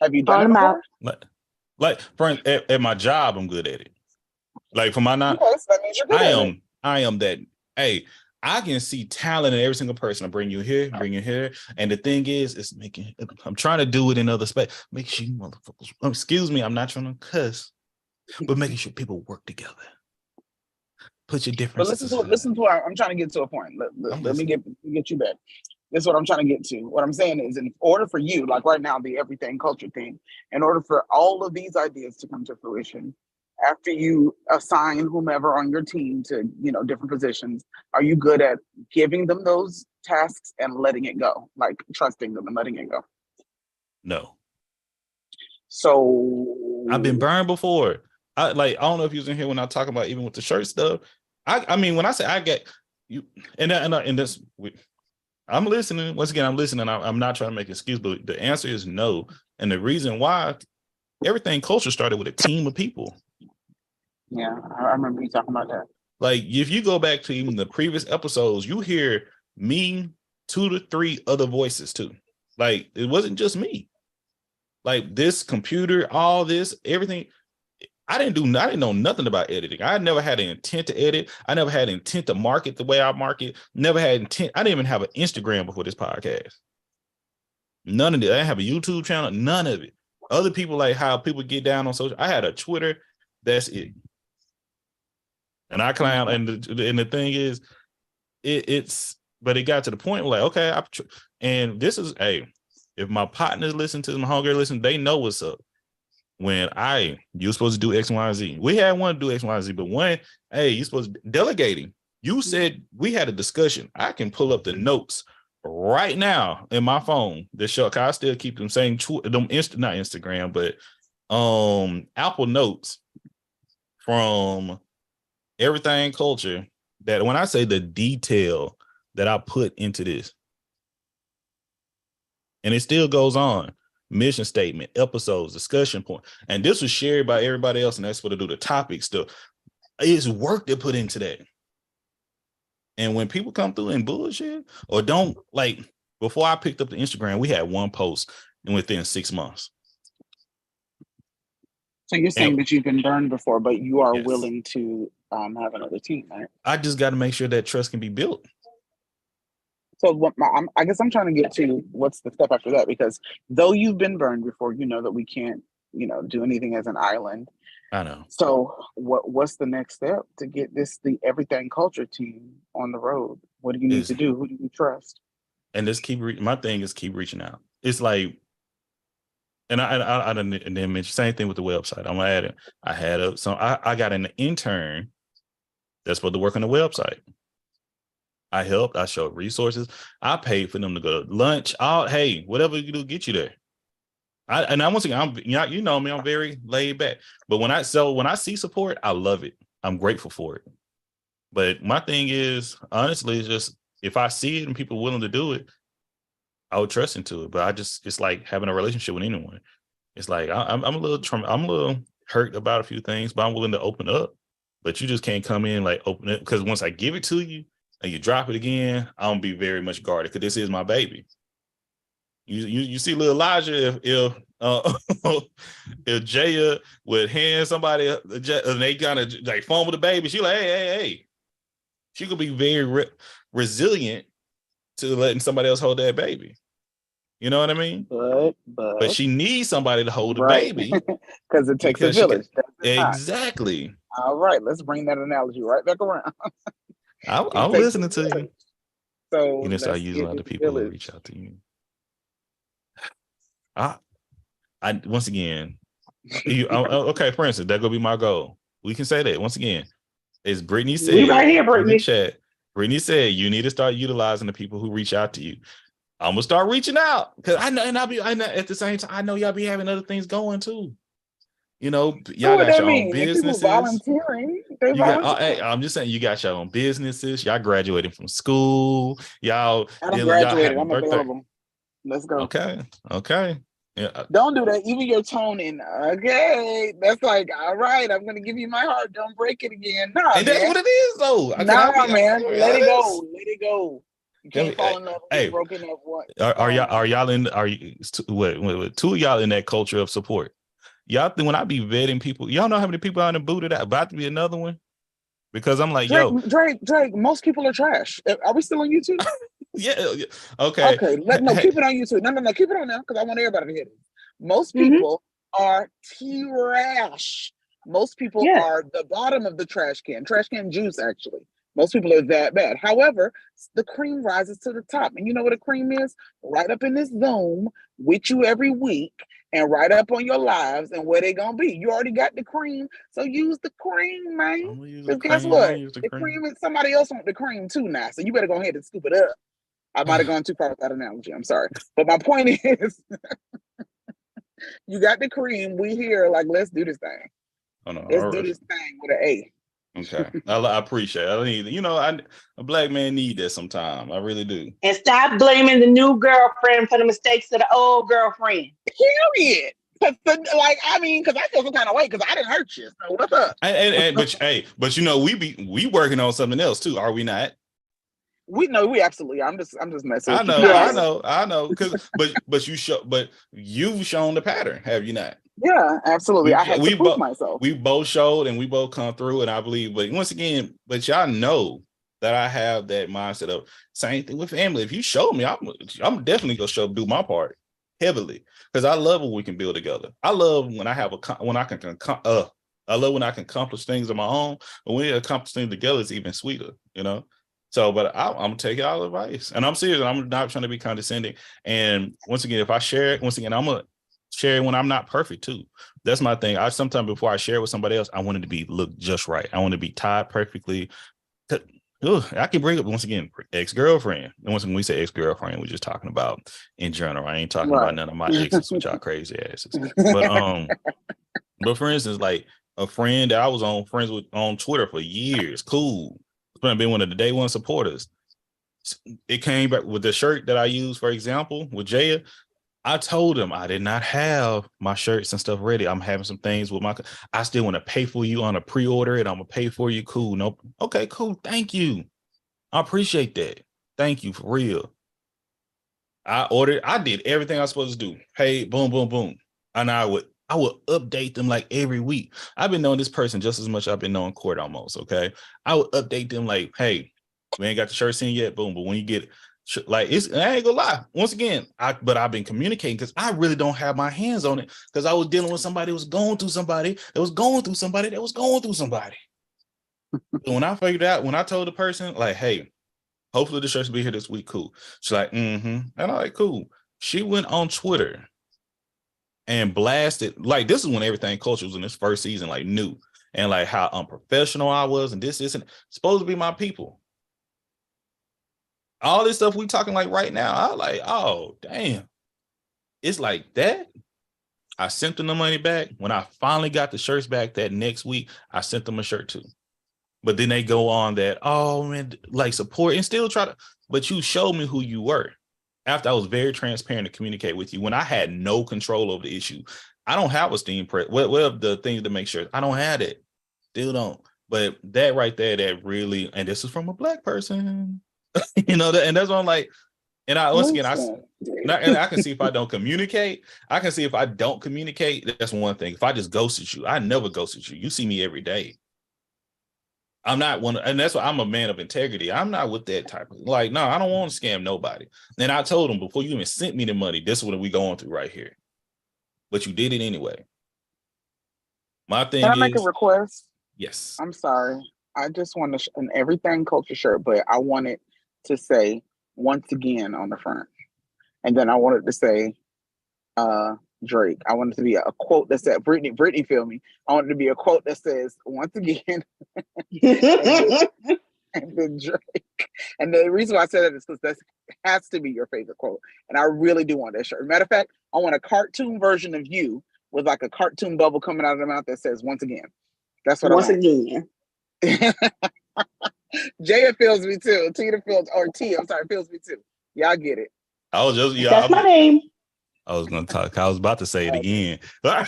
Have you done it before? Like at my job, I'm good at it. Like for my yes, that means you're good at it. I am that. Hey, I can see talent in every single person. I bring you here. And the thing is I'm trying to do it in other space. Make sure you motherfuckers, excuse me, I'm not trying to cuss, but making sure people work together. Put your But differences aside. listen to what I'm trying to get to a point. Let me get you back. This is what I'm trying to get to. What I'm saying is, in order for you, like right now, the everything culture thing, in order for all of these ideas to come to fruition, after you assign whomever on your team to, different positions, are you good at giving them those tasks and letting it go, like trusting them and letting it go? No. So I've been burned before. I don't know if you was in here when I talk about even with the shirt stuff. I mean, when I say I get you, and this, I'm listening. Once again, I'm listening. I'm not trying to make an excuse, but the answer is no. And the reason why, everything culture started with a team of people. Yeah, I remember you talking about that. Like, if you go back to even the previous episodes, you hear me, 2 to 3 other voices too. Like, it wasn't just me. Like, this computer, all this, everything. I didn't know nothing about editing. I never had an intent to edit. I never had intent to market the way I market. Never had intent. I didn't even have an Instagram before this podcast. None of it. I didn't have a YouTube channel. None of it. Other people, like how people get down on social. I had a Twitter. That's it. And I clown. And the thing is, but it got to the point where, like, okay, and this is, hey, if my partners listen to my homegirl listen, they know what's up. When you're supposed to do X, Y, and Z. We had one to do X, Y, and Z, but one, hey, you're supposed to delegating. You said we had a discussion. I can pull up the notes right now in my phone. The show, cause I still keep them saying not Instagram, but Apple Notes from Everything Culture. That when I say the detail that I put into this, and it still goes on. Mission statement, episodes, discussion point. And this was shared by everybody else, and that's what to do the topic stuff. It's work to put into that. And when people come through and bullshit or don't, like, before I picked up the Instagram, we had one post and within 6 months. So you're saying that you've been burned before, but you are Yes. willing to have another team, right? I just got to make sure that trust can be built. So I guess I'm trying to get to what's the step after that, because though you've been burned before, you know that we can't, do anything as an island. I know. So what's the next step to get the Everything Culture team on the road? What do you need to do? Who do you trust? And just my thing is keep reaching out. It's like, and I didn't mention same thing with the website. I'm gonna add it. I got an intern that's supposed to work on the website. I helped. I showed resources. I paid for them to go to lunch. Hey, whatever you do, get you there. Once again, you know me, I'm very laid back. But when I see support, I love it. I'm grateful for it. But my thing is, honestly, it's just if I see it and people are willing to do it, I would trust into it. But it's like having a relationship with anyone. It's like I'm a little hurt about a few things, but I'm willing to open up. But you just can't come in like open it, because once I give it to you and you drop it again, I'm gonna be very much guarded because this is my baby. You see little Elijah, if Jaya would hand somebody and they kind of like fumble the baby, she like, hey. She could be very resilient to letting somebody else hold that baby. You know what I mean? But she needs somebody to hold the baby. Because it takes a village. Exactly. All right, let's bring that analogy right back around. I'm listening to you. So you need to start using other people who reach out to you. I once again, okay, for instance, that gonna be my goal. We can say that once again. As Brittany said, we right here, Brittany. In the chat, Brittany said you need to start utilizing the people who reach out to you. I'm gonna start reaching out because I know, and I know at the same time, I know y'all be having other things going too. You know, y'all got your own businesses. Volunteering. I'm just saying, you got your own businesses. Y'all graduating from school. Y'all. I graduated. I'm available. Let's go. Okay. Yeah. Don't do that. Even your toning. Okay. That's like, all right, I'm going to give you my heart. Don't break it again. No, and that's what it is, though. Man. Let it go. Let it go. You can't fall in love with broken up one. Are you two of y'all in that culture of support? Y'all think when I be vetting people, y'all know how many people out in the booted out about to be another one? Because I'm like, Drake, most people are trash. Are we still on YouTube? Yeah. Okay. Keep it on YouTube. No, keep it on now because I want everybody to hear it. Most people are trash. Most people Yeah. are the bottom of the trash can juice, actually. Most people are that bad. However, the cream rises to the top. And you know what a cream is? Right up in this Zoom with you every week and right up on your lives and where they going to be. You already got the cream, so use the cream, man. I'm gonna use the Because guess cream. I'm what? gonna use the The cream. cream is somebody else want the cream too now. So you better go ahead and scoop it up. I might have gone too far with that analogy. I'm sorry. But my point is, you got the cream. We here, like, let's do this thing. Oh no, Let's do this thing with an A. okay. I appreciate it. I need, you know, a black man need that sometime. I really do. And stop blaming the new girlfriend for the mistakes of the old girlfriend. Period. Because I feel some kind of way because I didn't hurt you. So what's up? But you know, we working on something else too, are we not? We know we absolutely. I'm just messing. I with know, you. Yes. I know. Because but you've shown the pattern, have you not? Yeah, absolutely. I had to prove myself. We both showed and we both come through, and I believe. But once again, but y'all know that I have that mindset of same thing with family. If you show me, I'm definitely gonna do my part heavily because I love when we can build together. I love when I have I love when I can accomplish things on my own, but when we accomplish things together, it's even sweeter, you know. So, but I'm gonna take y'all advice, and I'm serious. I'm not trying to be condescending. And once again, if I share it, I'm gonna share it when I'm not perfect too. That's my thing. Sometimes before I share it with somebody else, I want it to look just right. I want to be tied perfectly. I can bring up once again ex-girlfriend. And once when we say ex-girlfriend, we're just talking about in general. I ain't talking about none of my exes with y'all crazy asses. But for instance, like a friend that I was friends with on Twitter for years, cool. Been one of the day one supporters. It came back with the shirt that I used, for example, with Jaya. I told him I did not have my shirts and stuff ready. I'm having some things with I still want to pay for you on a pre-order and I'm gonna pay for you. Cool. Nope. Okay, cool. Thank you. I appreciate that. Thank you for real. I did everything I was supposed to do. Hey, boom, boom, boom. And I would update them like every week. I've been knowing this person just as much as I've been knowing Court almost. Okay. I would update them like, hey, we ain't got the shirts in yet. Boom. But when you get it, like I ain't gonna lie. Once again, but I've been communicating because I really don't have my hands on it because I was dealing with somebody that was going through somebody that was going through somebody that was going through somebody. When I figured out, when I told the person, like, hey, hopefully the shirts will be here this week, cool. She's like, and I'm like, cool. She went on Twitter and blasted, like, this is when Everything Culture was in its first season, like new, and like how unprofessional I was, and this isn't supposed to be my people. All this stuff we talking like right now, I like, oh, damn. It's like that. I sent them the money back. When I finally got the shirts back that next week, I sent them a shirt too. But then they go on that, oh, man, like support and still try to, but you showed me who you were. After I was very transparent to communicate with you, when I had no control over the issue, I don't have a steam press. Well, the things to make sure I don't have it. Still don't. But that right there, that really, and this is from a black person. You know, and that's what I'm like, and I once again, I can see if I don't communicate. I can see if I don't communicate. That's one thing. If I just ghosted you, I never ghosted you. You see me every day. I'm not one, and that's why I'm a man of integrity. I'm not with that type of like, no, I don't want to scam nobody. And I told him before you even sent me the money, this is what we going through right here. But you did it anyway. My thing Can I make a request? Yes. I'm sorry. I just want an Everything Culture shirt, but I want it to say once again on the front. And then I wanted to say Drake. I wanted to be a quote that said Brittany feel me. I wanted to be a quote that says once again and then Drake. And the reason why I said that is because that has to be your favorite quote. And I really do want that shirt. Matter of fact, I want a cartoon version of you with like a cartoon bubble coming out of the mouth that says once again. That's what once I want. Again. Jaya feels me too. Tina feels, or T, I'm sorry, feels me too. Y'all get it. I was just, That's my name. I was gonna talk. I was about to say it again. No,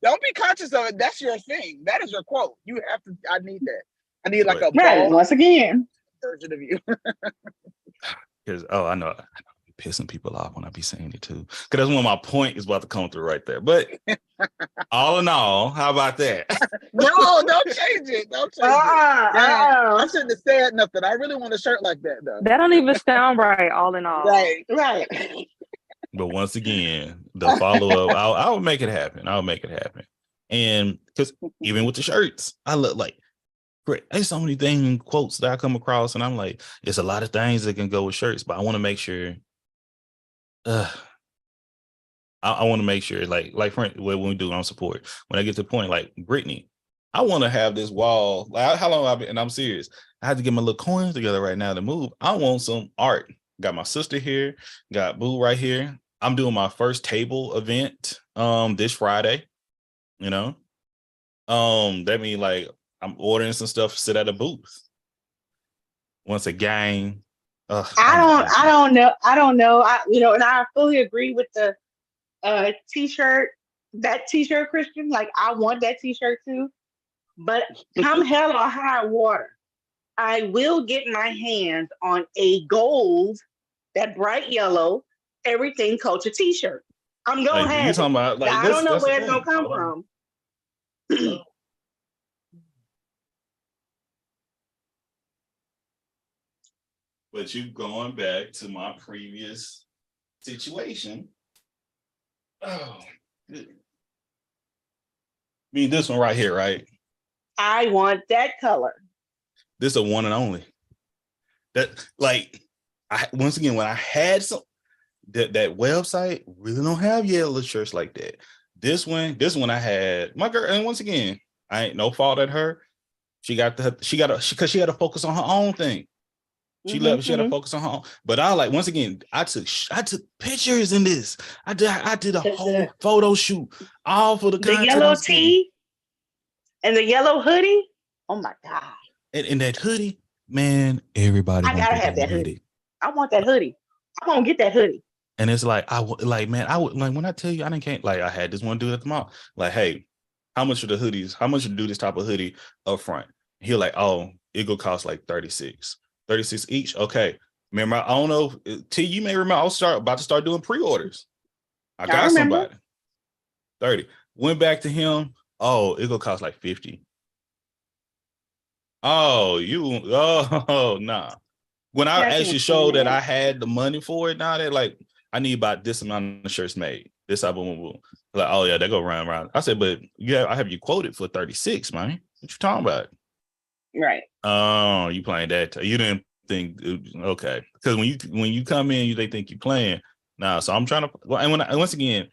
don't be conscious of it. That's your thing. That is your quote. You have to. I need that. I need like a right. Once again version of you. Because I know I'm pissing people off when I be saying it too. Because that's when my point is about to come through right there. But all in all, how about that? No, don't change it. Don't change it. I shouldn't have said nothing. I really want a shirt like that though. That don't even sound right. All in all, Right. But But once again, the follow up, I'll make it happen. I'll make it happen. And because even with the shirts, I look like great. There's so many things, quotes that I come across, and I'm like, it's a lot of things that can go with shirts, but I want to make sure. I want to make sure, like when we do on support, when I get to the point, like Brittany, I want to have this wall. Like, how long I've been, and I'm serious. I had to get my little coins together right now to move. I want some art. Got my sister here, got Boo right here. I'm doing my first table event this Friday. You know, that means like I'm ordering some stuff, sit at a booth. Once a gang. I don't know. And I fully agree with the t-shirt, that t-shirt, Christian. Like, I want that t-shirt too. But come hell or high water, I will get my hands on a gold, that bright yellow, everything culture t-shirt. I'm gonna have you it. talking about, like, I don't know where it's gonna come from. But you going back to my previous situation. Oh, good. I mean, this one right here, right? I want that color. This is a one and only. That, like, once again, when I had some, that website really don't have yellow shirts like that. This one I had my girl, and once again, I ain't no fault at her. She got to focus on her own thing. She had to focus on her own. But I like, once again, I took pictures in this. I did a whole photo shoot, all for the content. The yellow tee and the yellow hoodie. Oh my God. And that hoodie, man, everybody. I gotta have that hoodie. I want that hoodie. I'm gonna get that hoodie. And it's like, I would like, when I tell you, I can't, like, I had this one dude at the mall, like, hey, how much are the hoodies? How much to do this type of hoodie up front? He'll like, oh, it go cost like 36 each. Okay. Remember, I don't know, T, you may remember, I was about to start doing pre-orders. I got somebody. 30. Went back to him. Oh, it go cost like 50. Oh, nah. When I actually showed that I had the money for it, now that, like, I need about this amount of shirts made. This album, like, oh yeah, they go round. I said, but yeah, I have you quoted for 36, man. What you talking about? Right. Oh, you playing that? You didn't think, okay? Because when you come in, they think you playing. Nah, so I'm trying to. Well, and once again,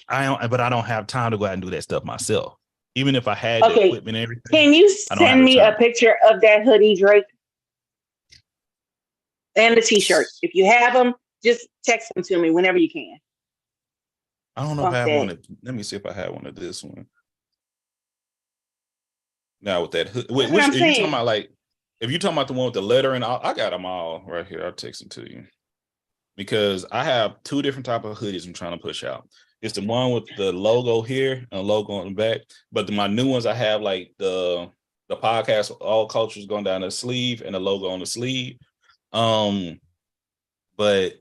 I don't have time to go out and do that stuff myself. Even if I had the equipment and everything. Can you send me a picture of that hoodie, Drake? And the t-shirt. If you have them, just text them to me whenever you can. I don't know if I have one. Let me see if I have one of this one. Now with that, which are you talking about? Like, if you're talking about the one with the letter and all, I got them all right here. I'll text them to you because I have two different type of hoodies I'm trying to push out. It's the one with the logo here and a logo on the back. But my new ones, I have like the podcast, All Cultures, going down the sleeve and the logo on the sleeve. But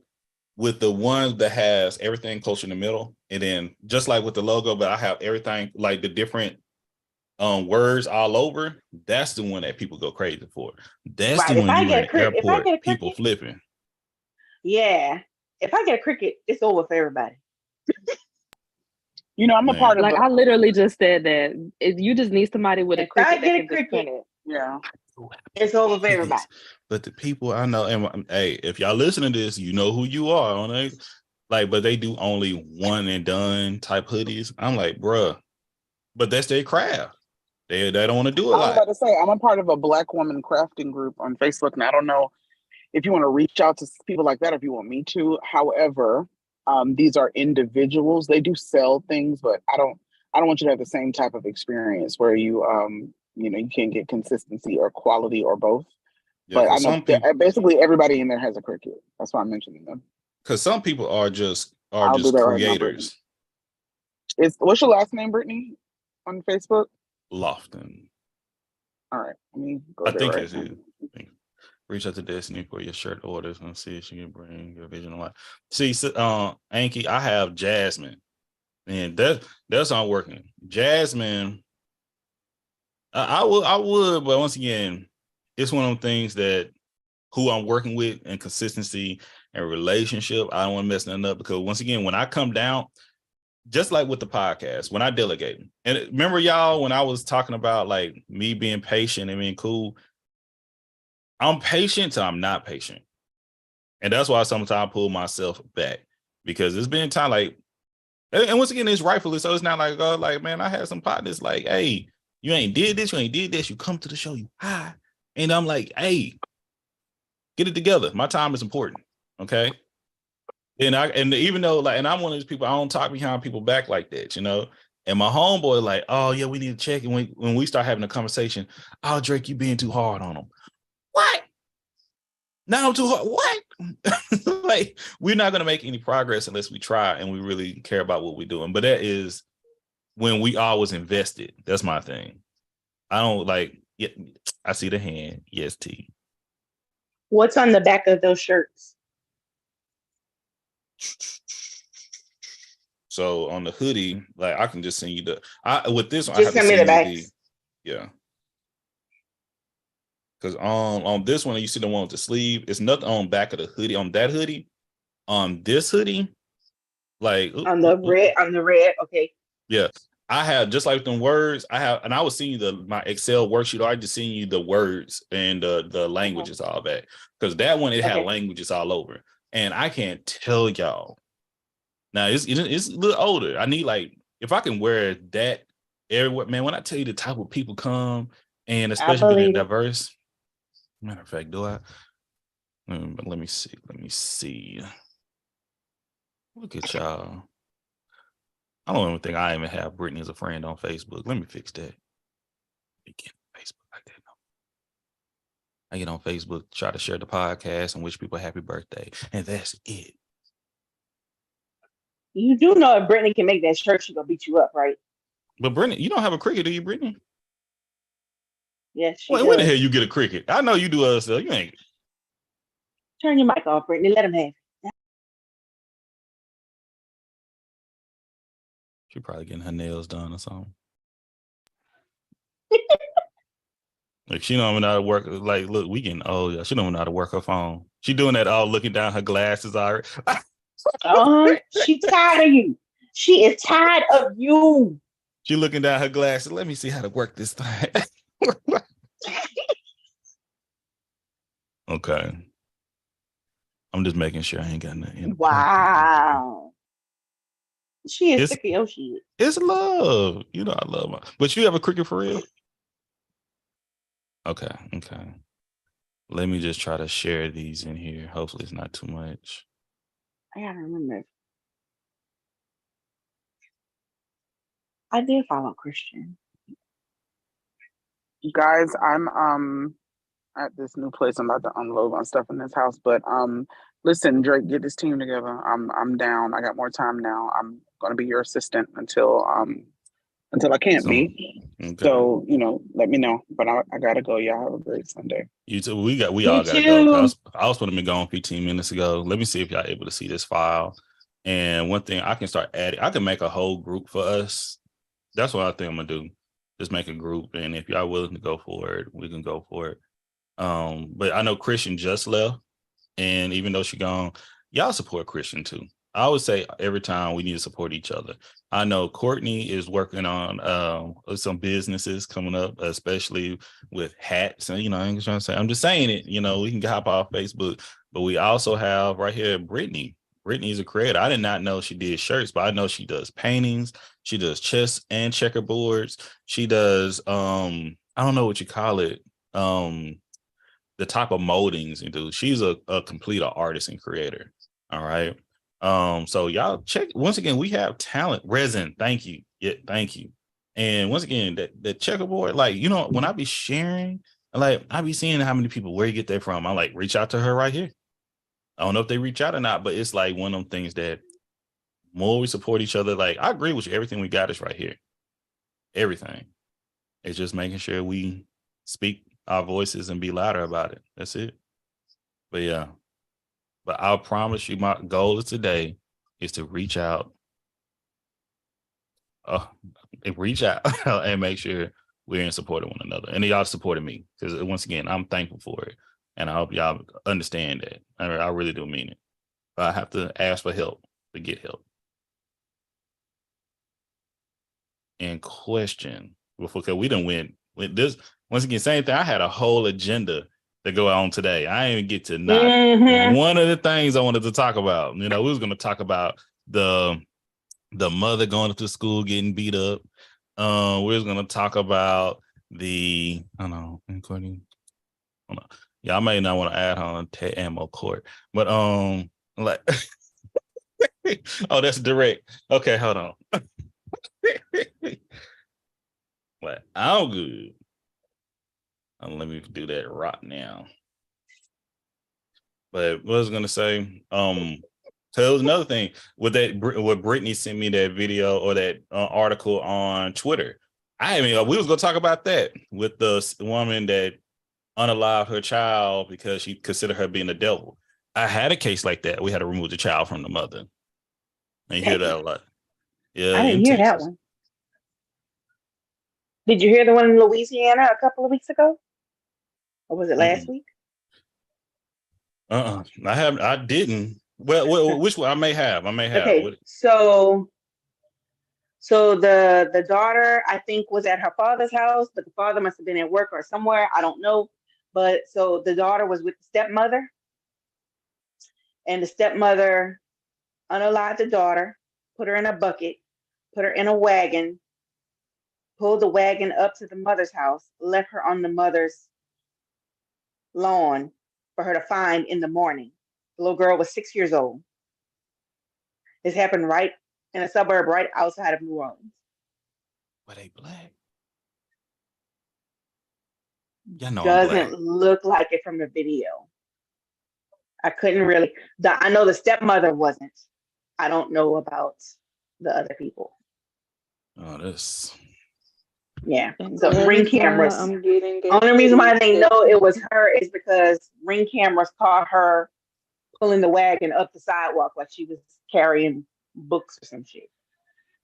with the one that has everything culture in the middle, and then just like with the logo, but I have everything like the different words all over. That's the one that people go crazy for. That's the one you in the airport, people flipping. Yeah, if I get a Cricut, it's over for everybody. You know, I'm a part of. Like, I literally just said that you just need somebody with a Cricut. I get a Cricut. Yeah, it's over for everybody. But the people I know, and hey, if y'all listen to this, you know who you are on it. Like, but they do only one and done type hoodies. I'm like, bruh, but that's their craft. They don't want to do it. I was about to say, I'm a part of a Black woman crafting group on Facebook, and I don't know if you want to reach out to people like that, if you want me to. However, these are individuals. They do sell things, but I don't want you to have the same type of experience where you you can't get consistency or quality or both. Yeah, but I know basically everybody in there has a Cricut. That's why I'm mentioning them. Because some people are just creators. Right, what's your last name, Brittany, on Facebook? Lofton. All right, let me go. I think it's it. Reach out to Destiny for your shirt orders and see if she can bring your vision to life. See, Anki, I have Jasmine, and that's not working. Jasmine, I would, but once again, it's one of them things that who I'm working with and consistency and relationship, I don't want to mess nothing up, because once again, when I come down, just like with the podcast, when I delegate, and remember y'all, when I was talking about like me being patient and being cool, I'm patient till I'm not patient. And that's why sometimes I pull myself back, because it's been time like, and once again, it's rightfully so. It's not like, oh, like, man, I had some partners like, hey, you ain't did this, you come to the show, you hi. And I'm like, hey, get it together. My time is important. Okay. And even though like, and I'm one of those people, I don't talk behind people back like that, you know. And my homeboy like, oh yeah, we need to check. And when we start having a conversation, oh, Drake, you being too hard on him. What? Now I'm too hard. What? Like, we're not gonna make any progress unless we try and we really care about what we're doing. But that is when we always invested. That's my thing. I don't like, yeah, I see the hand. Yes, T. What's on the back of those shirts? So on the hoodie, like I can just send you with this one, Just I have to send me send the you backs. yeah. Because on this one, you see the one with the sleeve, it's nothing on back of the hoodie. On that hoodie, on this hoodie, like On the red, okay. yeah. I have, just like them words, and I was seeing you my Excel worksheet, or I just seen you the words and the languages, all that. Because that one, it had languages all over. And I can't tell y'all. Now it's a little older. I need, like, if I can wear that everywhere, man, when I tell you the type of people come, and especially being diverse. Matter of fact, do I? Let me see. Look at y'all. I don't even think I even have Brittany as a friend on Facebook. Let me fix that. Get Facebook like that. No. I get on Facebook, try to share the podcast and wish people happy birthday. And that's it. You do know if Brittany can make that shirt, she's gonna beat you up, right? But Brittany, you don't have a cricket, do you, Brittany? Yes, she Wait, does. when the hell you get a cricket? I know you do other stuff. You ain't. Turn your mic off, Brittany. Let him have. She probably getting her nails done or something. Like, she don't even know how to work. Like, look, we getting old. Yeah, she don't even know how to work her phone. She doing that all looking down her glasses already. She tired of you. She is tired of you. She looking down her glasses. Let me see how to work this thing. Okay. I'm just making sure I ain't got nothing. Wow. She is sick of your shit. It's love. You know I love her. But you have a cricket for real? Okay. Let me just try to share these in here. Hopefully it's not too much. I gotta remember. I did follow Christian. Guys, I'm at this new place. I'm about to unload my stuff in this house. But listen, Drake, get this team together. I'm down. I got more time now. I'm gonna be your assistant until I can't be. Okay. So, let me know. But I gotta go. Y'all have a great Sunday. You too. We all gotta go. I was supposed to be gone 15 minutes ago. Let me see if y'all able to see this file. And one thing I can start adding, I can make a whole group for us. That's what I think I'm gonna do. Just make a group, and if y'all willing to go for it, we can go for it. But I know Christian just left, and even though she gone, y'all support Christian too. I always say every time we need to support each other. I know Courtney is working on some businesses coming up, especially with hats. And I'm trying to say, I'm just saying it. We can hop off Facebook, but we also have right here Brittany. Brittany's a creator. I did not know she did shirts, but I know she does paintings. She does chess and checkerboards. She does I don't know what you call it. The type of moldings you do. She's a complete artist and creator. All right. So y'all check once again. We have talent. Resin. Thank you. Yeah, thank you. And once again, that checkerboard, like when I be sharing, like I be seeing how many people where you get that from. I like reach out to her right here. I don't know if they reach out or not, but it's like one of them things that more we support each other. Like I agree with you. Everything we got is right here. Everything. It's just making sure we speak our voices and be louder about it. That's it. But yeah. But I'll promise you my goal is today is to reach out. And make sure we're in support of one another. And y'all supported me. Because once again, I'm thankful for it. And I hope y'all understand that. I really do mean it. I have to ask for help to get help. And question before, because we done went with this once again. Same thing. I had a whole agenda to go on today. I didn't even get to not one of the things I wanted to talk about. You know, we was going to talk about the mother going to school getting beat up. We was going to talk about the including. Yeah, I may not want to add on to ammo court, but like, oh, that's direct. Okay, hold on. But I'm good. Let me do that right now. But what I was gonna say, so it was another thing with that. What Brittany sent me that video or that article on Twitter. We was gonna talk about that with the woman that unalived her child because she considered her being a devil. I had a case like that. We had to remove the child from the mother. And you hear that a lot. Yeah, I didn't hear that one. Did you hear the one in Louisiana a couple of weeks ago? Or was it last week? I didn't. Well, which one? I may have. Okay, so the daughter, I think, was at her father's house, but the father must have been at work or somewhere. I don't know. But so the daughter was with the stepmother, and the stepmother unalived the daughter, put her in a bucket, put her in a wagon, pulled the wagon up to the mother's house, left her on the mother's lawn for her to find in the morning. The little girl was 6 years old. This happened right in a suburb right outside of New Orleans. Were they black? Yeah, no, doesn't look like it from the video. I couldn't really. I know the stepmother wasn't. I don't know about the other people. Oh, this. Yeah. So Ring cameras. Only reason why they know it was her is because Ring cameras caught her pulling the wagon up the sidewalk like she was carrying books or some shit.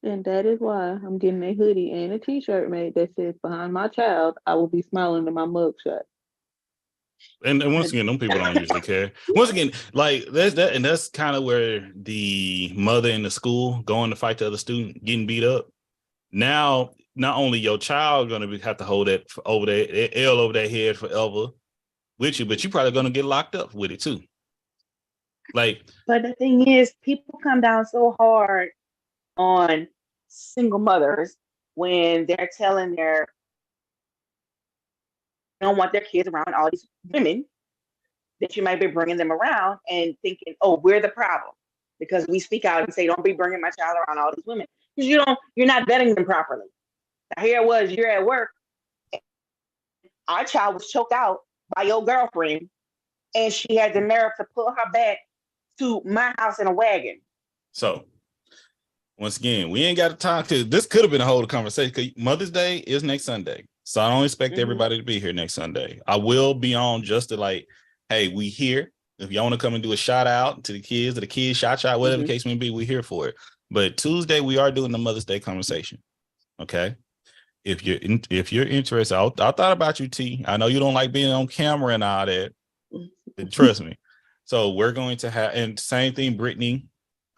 And that is why I'm getting a hoodie and a t-shirt made that says "Behind my child, I will be smiling in my mugshot." And once again, them people don't usually care. Once again, like that's kind of where the mother in the school going to fight the other student getting beat up. Now, not only your child gonna have to hold that over that L over their head forever with you, but you probably gonna get locked up with it too. Like, but the thing is, people come down so hard on single mothers when they're telling they don't want their kids around all these women that you might be bringing them around and thinking, oh, we're the problem because we speak out and say, don't be bringing my child around all these women because you're not vetting them properly. Now, here it was, you're at work, our child was choked out by your girlfriend and she had the nerve to pull her back to my house in a wagon. So once again, we ain't got the time to. This could have been a whole conversation. Cause Mother's Day is next Sunday, so I don't expect everybody to be here next Sunday. I will be on just to like, hey, we here. If y'all want to come and do a shout out to the kids, shout, whatever the case may be, we're here for it. But Tuesday we are doing the Mother's Day conversation. Okay, if you're interested, I thought about you, T. I know you don't like being on camera and all that, but trust me. So we're going to have, and same thing, Brittany.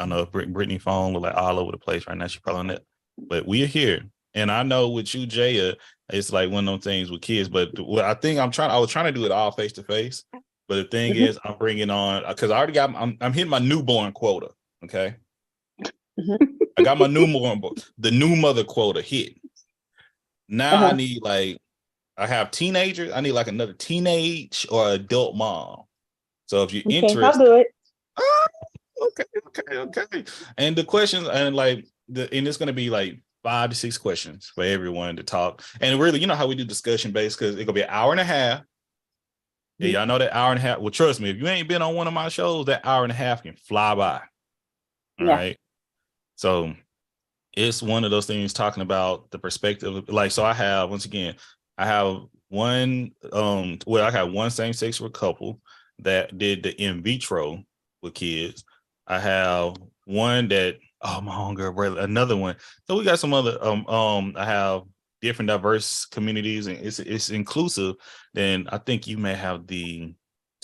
I know Brittany phone look like all over the place right now. She's probably on that, but we are here. And I know with you, Jaya, it's like one of those things with kids. But what I think I was trying to do it all face to face. But the thing is, I'm bringing on because I already got. I'm hitting my newborn quota. Okay, I got my the new mother quota hit. Now I need I have teenagers. I need like another teenage or adult mom. So if you're interested, I'll do it. Okay. And the questions and it's going to be like 5 to 6 questions for everyone to talk. And really, you know how we do discussion based because it's going to be an hour and a half. Yeah, y'all know that hour and a half. Well, trust me, if you ain't been on one of my shows, that hour and a half can fly by. All right. So it's one of those things talking about the perspective. So I have, once again, I have one, I have one same-sex couple that did the in vitro with kids. I have one that, my homegirl, brother, another one. So we got some other, I have different diverse communities and it's inclusive. Then I think you may have the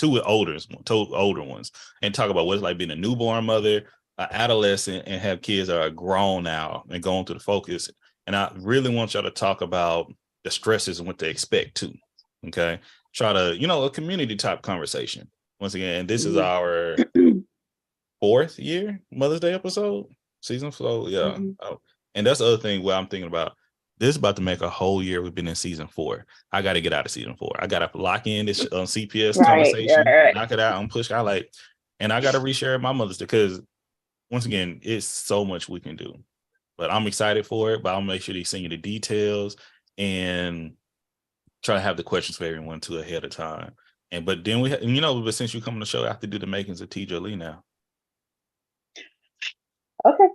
two older ones, and talk about what it's like being a newborn mother, an adolescent, and have kids that are grown now and going through the focus. And I really want y'all to talk about the stresses and what they expect too. Okay. Try to, a community type conversation. Once again, this is our 4th year Mother's Day episode, season 4. Yeah. Oh, and that's the other thing where I'm thinking about. This is about to make a whole year. We've been in season 4. I got to get out of season 4. I got to lock in this CPS conversation, knock it out and push. And I got to reshare my Mother's Day because once again, it's so much we can do. But I'm excited for it. But I'll make sure they send you the details and try to have the questions for everyone too ahead of time. But then but since you come on the show, I have to do the makings of TJ Lee now. Okay.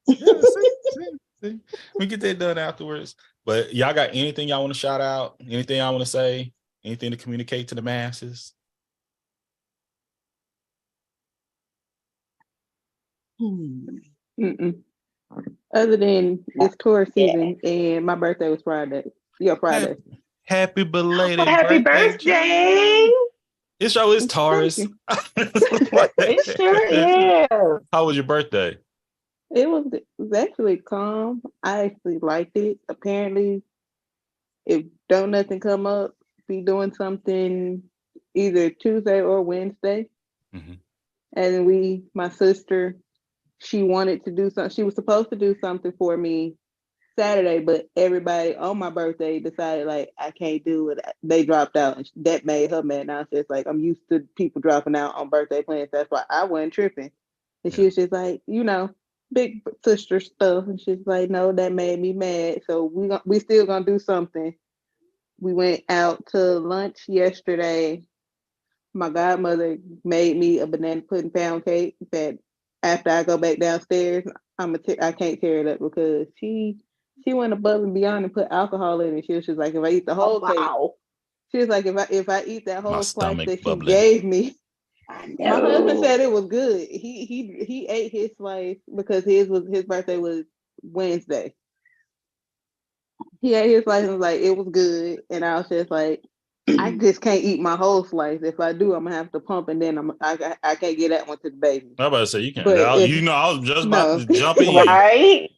Yeah, see. We get that done afterwards. But y'all got anything y'all want to shout out? Anything y'all want to say? Anything to communicate to the masses? Other than it's tourist season and my birthday was Friday. Yeah, Friday. Happy belated happy birthday. It sure is Taurus. It sure is. How was your birthday? It was actually calm. I actually liked it. Apparently, if don't nothing come up, be doing something either Tuesday or Wednesday. Mm-hmm. And my sister, she wanted to do something. She was supposed to do something for me Saturday, but everybody on my birthday decided like I can't do it. They dropped out, and that made her mad. Now it's like I'm used to people dropping out on birthday plans. That's why I wasn't tripping. And she was just like, big sister stuff, and she's like, no, that made me mad. So we still gonna do something. We went out to lunch yesterday. My godmother made me a banana pudding pound cake that after I go back downstairs, I can't tear it up because she went above and beyond and put alcohol in it. She was just like, if I eat the whole cake, she was like, if I eat that whole slice that she gave me. My husband said it was good. He ate his slice because his birthday was Wednesday. He ate his slice and was like, it was good. And I was just like, I just can't eat my whole slice. If I do, I'm gonna have to pump, and then I can't get that one to the baby. I'm about to say you can't. But I was just about to jump in. Right?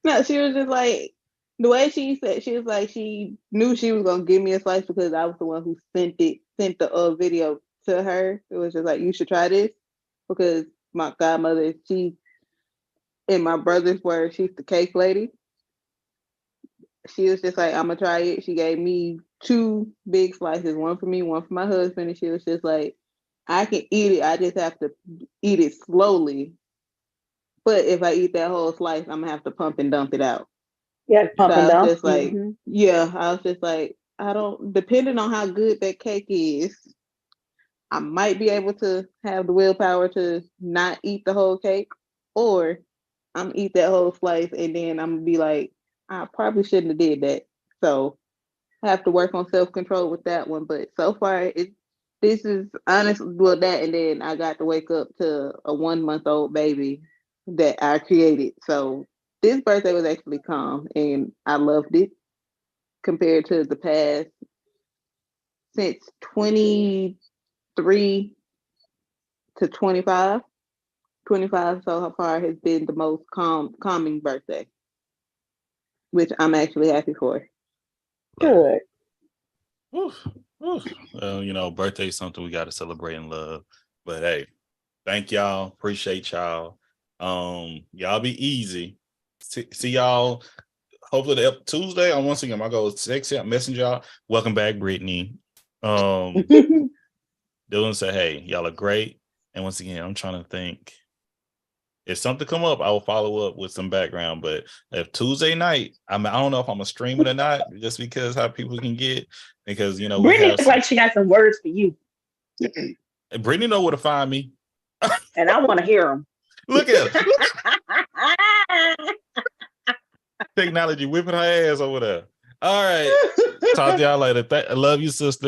No, she was just like the way she said. She was like she knew she was gonna give me a slice because I was the one who sent the video to her. It was just like, you should try this because my godmother, she, in my brother's word, she's the cake lady. She was just like, I'm gonna try it. She gave me 2 big slices, one for me, one for my husband, and she was just like, I can eat it. I just have to eat it slowly. But if I eat that whole slice, I'm gonna have to pump and dump it out. Yeah, pump and dump. Just like, I was just like, depending on how good that cake is, I might be able to have the willpower to not eat the whole cake, or I'm gonna eat that whole slice and then I'm gonna be like, I probably shouldn't have did that. So I have to work on self-control with that one. But so far, this is honestly that, and then I got to wake up to a 1-month-old baby that I created. So this birthday was actually calm, and I loved it compared to the past. Since 23 to 25. 25 so far has been the most calming birthday, which I'm actually happy for. Good. Oof. Well, birthday is something we got to celebrate and love. But hey, thank y'all. Appreciate y'all. Y'all be easy. See y'all. Hopefully Tuesday. On once again, my goal is to message y'all. Welcome back, Brittany. Dylan said, hey, y'all are great. And once again, I'm trying to think. If something come up, I will follow up with some background. But if Tuesday night, I don't know if I'm gonna stream it or not, just because how people can get. Because Brittany looks like she got some words for you. Brittany know where to find me, and I want to hear them. Look at her. Technology whipping her ass over there. All right, talk to y'all later. I love you, sister.